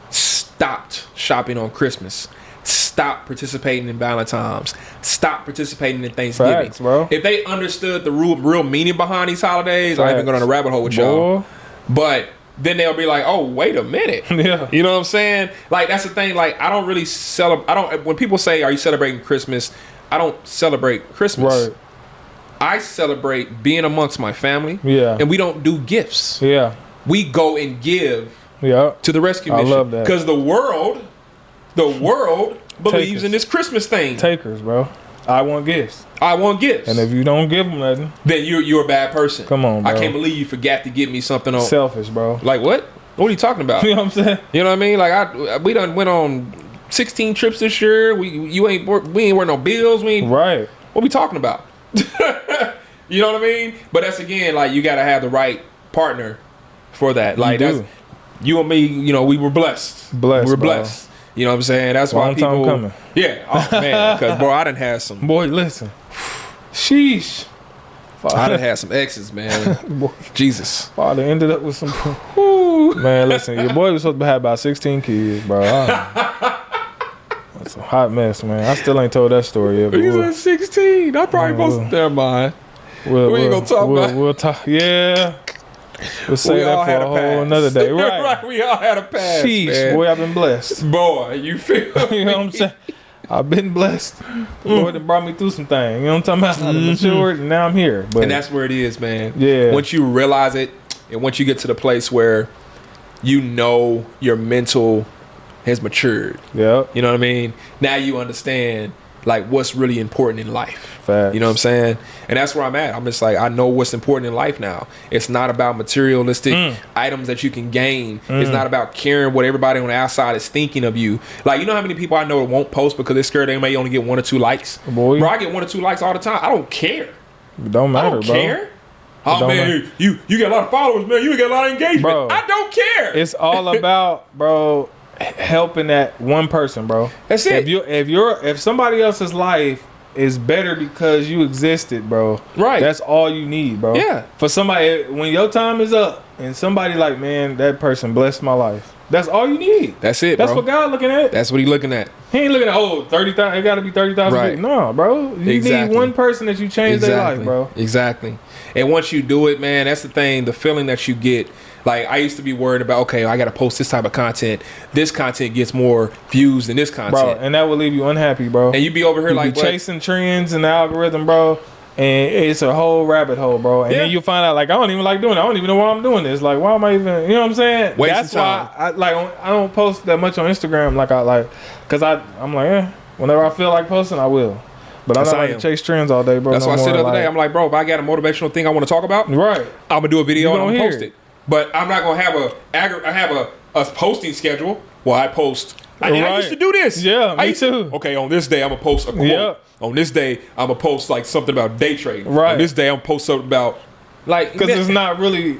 [SPEAKER 2] stopped shopping on Christmas, stopped participating in Valentine's, stopped participating in Thanksgiving.
[SPEAKER 1] Facts, bro.
[SPEAKER 2] If they understood the real meaning behind these holidays, I ain't even going on a rabbit hole with y'all. But then they'll be like, oh, wait a minute.
[SPEAKER 1] Yeah.
[SPEAKER 2] You know what I'm saying? Like, that's the thing. Like, I don't really celebrate. When people say, are you celebrating Christmas? I don't celebrate Christmas.
[SPEAKER 1] Right.
[SPEAKER 2] I celebrate being amongst my family.
[SPEAKER 1] Yeah.
[SPEAKER 2] And we don't do gifts.
[SPEAKER 1] Yeah.
[SPEAKER 2] We go and give
[SPEAKER 1] to
[SPEAKER 2] the rescue mission.
[SPEAKER 1] I love that.
[SPEAKER 2] Because the world believes
[SPEAKER 1] Takers.
[SPEAKER 2] in this Christmas thing.
[SPEAKER 1] Takers, bro. I want gifts.
[SPEAKER 2] I want gifts.
[SPEAKER 1] And if you don't give them nothing,
[SPEAKER 2] then you're a bad person.
[SPEAKER 1] Come on, bro.
[SPEAKER 2] I can't believe you forgot to give me something on.
[SPEAKER 1] Selfish, bro.
[SPEAKER 2] Like what? What are you talking about?
[SPEAKER 1] You know what I'm saying?
[SPEAKER 2] You know what I mean? Like we done went on 16 trips this year. We ain't wearing no bills. We ain't,
[SPEAKER 1] right.
[SPEAKER 2] What we talking about? You know what I mean? But that's again like you gotta have the right partner for that. Like that's you and me. You know we were blessed. We're blessed. You know what I'm saying? That's why people.
[SPEAKER 1] Time coming.
[SPEAKER 2] Yeah. Oh man, because bro, I done had some.
[SPEAKER 1] Boy, listen. Sheesh.
[SPEAKER 2] I done had some exes, man.
[SPEAKER 1] Boy.
[SPEAKER 2] Jesus.
[SPEAKER 1] Father ended up with some. Man, listen, your boy was supposed to have about 16 kids, bro. That's a hot mess, man. I still ain't told that story yet.
[SPEAKER 2] He's at 16. I probably supposed to. Never mind. We ain't gonna talk about.
[SPEAKER 1] We'll talk. Yeah. We'll say that for a whole another day. Right.
[SPEAKER 2] Right. We all had a past.
[SPEAKER 1] Sheesh,
[SPEAKER 2] man.
[SPEAKER 1] boy, I've been blessed.
[SPEAKER 2] Boy, you feel
[SPEAKER 1] You know what I'm saying? I've been blessed. The Lord has brought me through some things. You know what I'm talking about? I matured and now I'm here. But
[SPEAKER 2] and that's where it is, man.
[SPEAKER 1] Yeah.
[SPEAKER 2] Once you realize it, and once you get to the place where you know your mental has matured.
[SPEAKER 1] Yeah.
[SPEAKER 2] You know what I mean? Now you understand like what's really important in life.
[SPEAKER 1] Facts.
[SPEAKER 2] You know what I'm saying? And that's where I'm at. I'm just like, I know what's important in life now. It's not about materialistic items that you can gain. It's not about caring what everybody on the outside is thinking of you. Like, you know how many people I know that won't post because they're scared they may only get 1 or 2 likes?
[SPEAKER 1] Boy.
[SPEAKER 2] Bro, I get 1 or 2 likes all the time. I don't care.
[SPEAKER 1] It don't matter,
[SPEAKER 2] I don't
[SPEAKER 1] bro.
[SPEAKER 2] care. Oh, man, you get a lot of followers, man. You get a lot of engagement.
[SPEAKER 1] Bro,
[SPEAKER 2] I don't care.
[SPEAKER 1] It's all about, bro, helping that one person, bro.
[SPEAKER 2] That's it.
[SPEAKER 1] If somebody else's life is better because you existed, bro.
[SPEAKER 2] Right.
[SPEAKER 1] That's all you need, bro.
[SPEAKER 2] Yeah.
[SPEAKER 1] For somebody, when your time is up and somebody like, man, that person blessed my life. That's all you need.
[SPEAKER 2] That's it,
[SPEAKER 1] That's
[SPEAKER 2] bro.
[SPEAKER 1] what God looking at.
[SPEAKER 2] That's what he looking at.
[SPEAKER 1] He ain't looking at, 30,000. It got to be 30,000
[SPEAKER 2] Right.
[SPEAKER 1] people. No, bro. You need one person that you change their life, bro.
[SPEAKER 2] Exactly. And once you do it, man, that's the thing, the feeling that you get. Like, I used to be worried about, okay, I got to post this type of content. This content gets more views than this content.
[SPEAKER 1] Bro, and that will leave you unhappy, bro.
[SPEAKER 2] And you be over here like,
[SPEAKER 1] be chasing trends and the algorithm, bro. And it's a whole rabbit hole, bro. And then you find out, like, I don't even like doing it. I don't even know why I'm doing this. Like, why am I even, you know what I'm saying? That's why I don't post that much on Instagram. Because I'm like, whenever I feel like posting, I will. But I'm not going to chase trends all day, bro.
[SPEAKER 2] That's why I said the other day, I'm like, bro, if I got a motivational thing I want to talk about,
[SPEAKER 1] right,
[SPEAKER 2] I'm going to do a video and I'm going to post it. But I'm not going to have a posting schedule where I post. I used to do this.
[SPEAKER 1] Yeah, me too.
[SPEAKER 2] Okay, on this day, I'm going to post a quote. Yeah. On this day, I'm going to post like something about day trading.
[SPEAKER 1] Right.
[SPEAKER 2] On this day, I'm going to post something about like.
[SPEAKER 1] Because it's not really.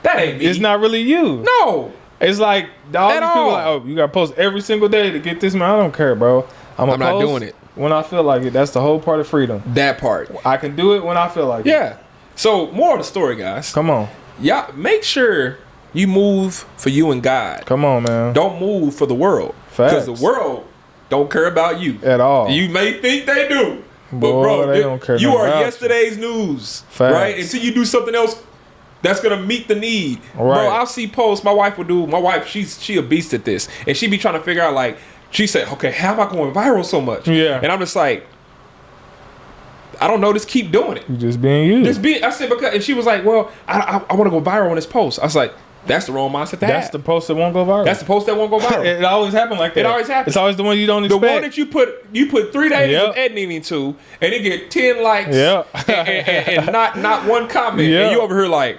[SPEAKER 2] That ain't me.
[SPEAKER 1] It's not really you.
[SPEAKER 2] No.
[SPEAKER 1] It's like all these people like, oh, you got to post every single day to get this, man. I don't care, bro. I'm not doing it. When I feel like it. That's the whole part of freedom.
[SPEAKER 2] That part.
[SPEAKER 1] I can do it when I feel like it.
[SPEAKER 2] Yeah. So, more of the story, guys.
[SPEAKER 1] Come on.
[SPEAKER 2] Y'all, make sure you move for you and God.
[SPEAKER 1] Come on, man.
[SPEAKER 2] Don't move for the world. Because the world don't care about you.
[SPEAKER 1] At all.
[SPEAKER 2] You may think they do. But,
[SPEAKER 1] boy,
[SPEAKER 2] bro,
[SPEAKER 1] they don't care
[SPEAKER 2] you are
[SPEAKER 1] about
[SPEAKER 2] yesterday's news.
[SPEAKER 1] Facts.
[SPEAKER 2] Right? Until you do something else that's going to meet the need.
[SPEAKER 1] Right.
[SPEAKER 2] Bro, I'll see posts my wife, she a beast at this. And she be trying to figure out, like, she said, okay, how am I going viral so much?
[SPEAKER 1] Yeah.
[SPEAKER 2] And I'm just like, I don't know, just keep doing it.
[SPEAKER 1] You just being you.
[SPEAKER 2] I said, because, and she was like, well, I want to go viral on this post. I was like, that's the wrong mindset to have.
[SPEAKER 1] That's the post that won't go viral.
[SPEAKER 2] That's the post that won't go viral.
[SPEAKER 1] It always happens like that.
[SPEAKER 2] It always happens.
[SPEAKER 1] It's always the one you don't expect.
[SPEAKER 2] The one that you put 3 days of editing into, and it get 10 likes, and not one comment, and you over here like,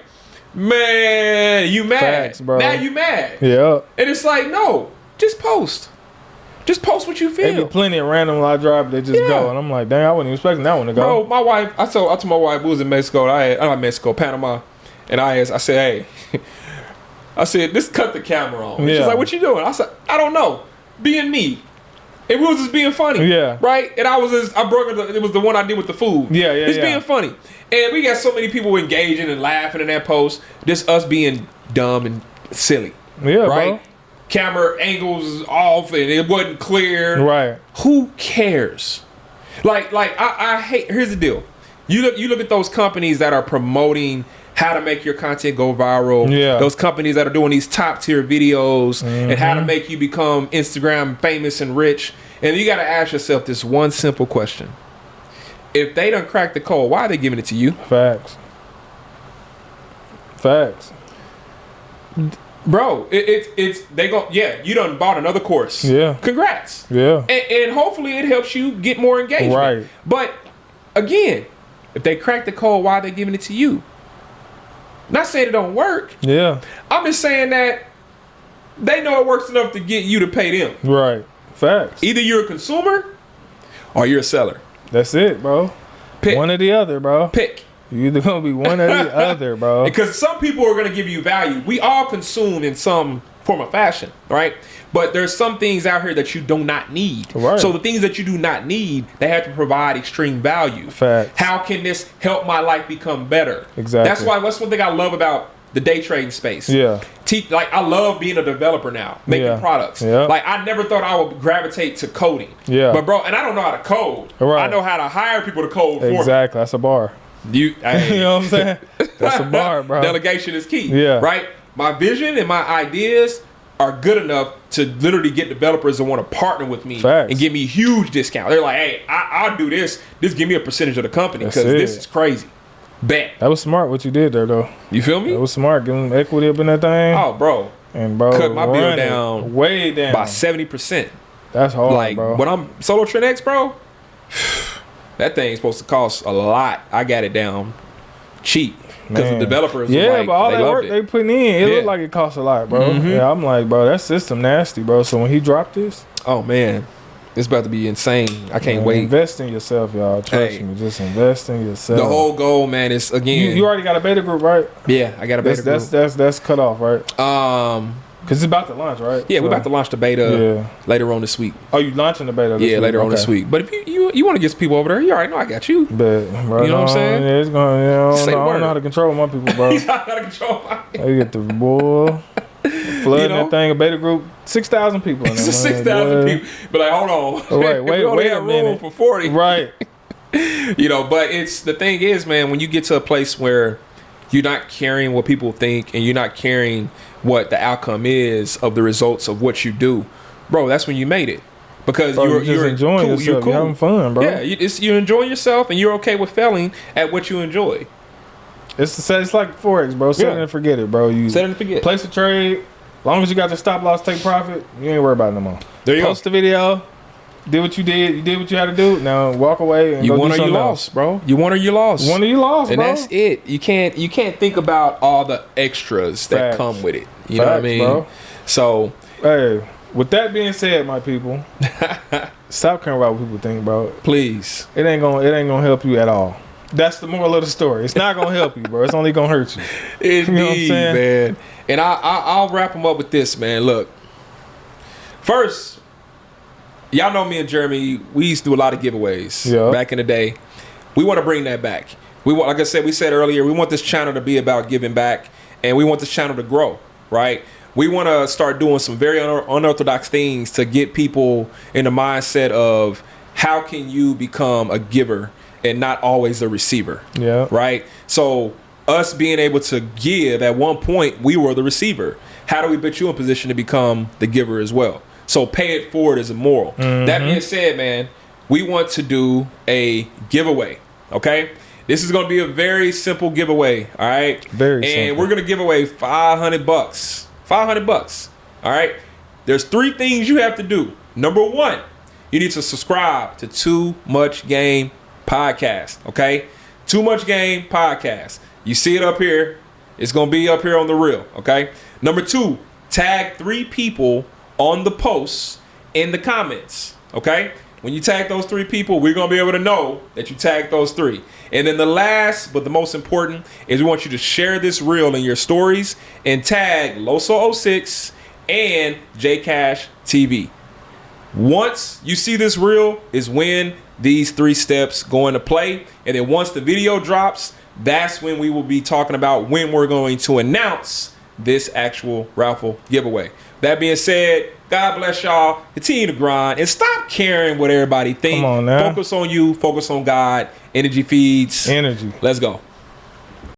[SPEAKER 2] man, you mad.
[SPEAKER 1] Facts, bro.
[SPEAKER 2] Now you mad.
[SPEAKER 1] Yeah.
[SPEAKER 2] And it's like, no, just post. Just post what you feel.
[SPEAKER 1] There be plenty of random I drop that just go, and I'm like, dang, I wasn't expecting that one to go.
[SPEAKER 2] Bro, my wife, I told my wife we was in Mexico. Panama, and I said, hey, I said, just cut the camera on. She's like, what you doing? I said, I don't know, being me. And we was just being funny.
[SPEAKER 1] Yeah.
[SPEAKER 2] Right? And I broke it was the one I did with the food.
[SPEAKER 1] Yeah.
[SPEAKER 2] Just being funny. And we got so many people engaging and laughing in that post. Just us being dumb and silly.
[SPEAKER 1] Yeah,
[SPEAKER 2] right?
[SPEAKER 1] bro.
[SPEAKER 2] Camera angles off and it wasn't clear.
[SPEAKER 1] Right.
[SPEAKER 2] Who cares? Like I hate, here's the deal. You look at those companies that are promoting how to make your content go viral.
[SPEAKER 1] Yeah.
[SPEAKER 2] Those companies that are doing these top tier videos and how to make you become Instagram famous and rich. And you got to ask yourself this one simple question. If they done cracked the code, why are they giving it to you?
[SPEAKER 1] Facts.
[SPEAKER 2] Bro, you done bought another course.
[SPEAKER 1] Yeah.
[SPEAKER 2] Congrats.
[SPEAKER 1] Yeah.
[SPEAKER 2] And hopefully it helps you get more engagement.
[SPEAKER 1] Right.
[SPEAKER 2] But again, if they crack the code, why are they giving it to you? Not saying it don't work.
[SPEAKER 1] Yeah.
[SPEAKER 2] I'm just saying that they know it works enough to get you to pay them.
[SPEAKER 1] Right. Facts.
[SPEAKER 2] Either you're a consumer or you're a seller.
[SPEAKER 1] That's it, bro.
[SPEAKER 2] Pick.
[SPEAKER 1] One or the other, bro.
[SPEAKER 2] Pick.
[SPEAKER 1] You either gonna be one or the other, bro.
[SPEAKER 2] Because some people are gonna give you value. We all consume in some form of fashion, right? But there's some things out here that you do not need.
[SPEAKER 1] Right.
[SPEAKER 2] So the things that you do not need, they have to provide extreme value.
[SPEAKER 1] Facts.
[SPEAKER 2] How can this help my life become better?
[SPEAKER 1] Exactly.
[SPEAKER 2] That's one thing I love about the day trading space.
[SPEAKER 1] Yeah.
[SPEAKER 2] Like I love being a developer now, making products.
[SPEAKER 1] Yeah.
[SPEAKER 2] Like I never thought I would gravitate to coding.
[SPEAKER 1] Yeah.
[SPEAKER 2] But bro, and I don't know how to code.
[SPEAKER 1] Right.
[SPEAKER 2] I know how to hire people to code for me.
[SPEAKER 1] Exactly. That's a bar.
[SPEAKER 2] You
[SPEAKER 1] know what I'm saying? That's a bar, bro.
[SPEAKER 2] Delegation is key.
[SPEAKER 1] Yeah.
[SPEAKER 2] Right? My vision and my ideas are good enough to literally get developers to want to partner with me.
[SPEAKER 1] Facts.
[SPEAKER 2] And give me huge discount. They're like, hey, I'll do this. Just give me a percentage of the company
[SPEAKER 1] That's
[SPEAKER 2] because
[SPEAKER 1] it.
[SPEAKER 2] this is crazy. Bet.
[SPEAKER 1] That was smart what you did there, though.
[SPEAKER 2] You feel me?
[SPEAKER 1] That was smart. Giving them equity up in that thing.
[SPEAKER 2] Oh, bro.
[SPEAKER 1] And, bro,
[SPEAKER 2] Cut my bill down
[SPEAKER 1] way down.
[SPEAKER 2] By 70%.
[SPEAKER 1] That's hard,
[SPEAKER 2] like,
[SPEAKER 1] bro.
[SPEAKER 2] when I'm Solo Trend X, bro, that thing's supposed to cost a lot. I got it down cheap. Because the developers
[SPEAKER 1] but all that work they putting in, it looked like it costs a lot, bro. Yeah, I'm like, bro, that system nasty, bro. So when he dropped this,
[SPEAKER 2] oh man, it's about to be insane. I can't wait.
[SPEAKER 1] Invest in yourself, y'all. Trust me, just invest in yourself.
[SPEAKER 2] The whole goal, man, is again.
[SPEAKER 1] You already got a beta group, right?
[SPEAKER 2] Yeah, I got a beta group.
[SPEAKER 1] That's cut off, right? Because it's about to launch, right?
[SPEAKER 2] Yeah, we're about to launch the beta later on this week.
[SPEAKER 1] Oh, you launching the beta? This week?
[SPEAKER 2] Later on this week. But if you want to get some people over there, you already know I got you.
[SPEAKER 1] But bro,
[SPEAKER 2] you know what I'm saying?
[SPEAKER 1] Yeah, it's going. I don't know how to control my people, bro.
[SPEAKER 2] He's not how to control my people.
[SPEAKER 1] I get the boy flooding that thing. A beta group, 6,000 people.
[SPEAKER 2] It's 6,000 people. But like, hold on.
[SPEAKER 1] Right, wait a minute.
[SPEAKER 2] For 40.
[SPEAKER 1] Right.
[SPEAKER 2] But it's the thing is, man, when you get to a place where you're not caring what people think and you're not caring what the outcome is of the results of what you do, bro, that's when you made it. Because you're
[SPEAKER 1] enjoying yourself. You're cool. You're having fun, bro.
[SPEAKER 2] Yeah, you're enjoying yourself and you're okay with failing at what you enjoy.
[SPEAKER 1] It's like Forex, bro. Set it and forget it, bro. You
[SPEAKER 2] set it and forget.
[SPEAKER 1] Place a trade. As long as you got the stop loss, take profit, you ain't worry about it no more.
[SPEAKER 2] There you
[SPEAKER 1] Post the video. Did what you did. You did what you had to do. Now walk away and
[SPEAKER 2] you
[SPEAKER 1] go
[SPEAKER 2] won
[SPEAKER 1] do
[SPEAKER 2] or you
[SPEAKER 1] something
[SPEAKER 2] lost,
[SPEAKER 1] else.
[SPEAKER 2] bro. You won or you lost.
[SPEAKER 1] You won or you lost,
[SPEAKER 2] and
[SPEAKER 1] bro.
[SPEAKER 2] And that's it. You can't think about all the extras that come with it. You know what I mean?
[SPEAKER 1] Bro.
[SPEAKER 2] So,
[SPEAKER 1] hey, with that being said, my people, stop caring about what people think, bro.
[SPEAKER 2] Please.
[SPEAKER 1] It ain't gonna help you at all. That's the moral of the story. It's not gonna help you, bro. It's only gonna hurt you.
[SPEAKER 2] Indeed,
[SPEAKER 1] you know what I'm saying?
[SPEAKER 2] Man. And I'll wrap them up with this, man. Look, first, y'all know me and Jeremy. We used to do a lot of giveaways back in the day. We want to bring that back. We want, like I said, we said earlier, we want this channel to be about giving back, and we want this channel to grow, right? We want to start doing some very unorthodox things to get people in the mindset of how can you become a giver and not always a receiver.
[SPEAKER 1] Yeah.
[SPEAKER 2] Right? So us being able to give, at one point, we were the receiver. How do we put you in position to become the giver as well? So pay it forward is immoral. That being said, man, we want to do a giveaway, okay? This is going to be a very simple giveaway, all right?
[SPEAKER 1] Very simple.
[SPEAKER 2] And we're going to give away $500. $500, all right? There's 3 things you have to do. Number 1, you need to subscribe to Too Much Game Podcast, okay? Too Much Game Podcast. You see it up here. It's going to be up here on the reel, okay? Number 2, tag 3 people on the posts in the comments. Okay? When you tag those 3 people, we're going to be able to know that you tagged those 3. And then the last, but the most important, is we want you to share this reel in your stories and tag Loso06 and JCash TV. Once you see this reel is when these 3 steps go into play. And then once the video drops, that's when we will be talking about when we're going to announce this actual raffle giveaway. That being said, God bless y'all. Continue to grind and stop caring what everybody thinks.
[SPEAKER 1] Come on now.
[SPEAKER 2] Focus on you. Focus on God. Energy feeds.
[SPEAKER 1] Energy.
[SPEAKER 2] Let's go.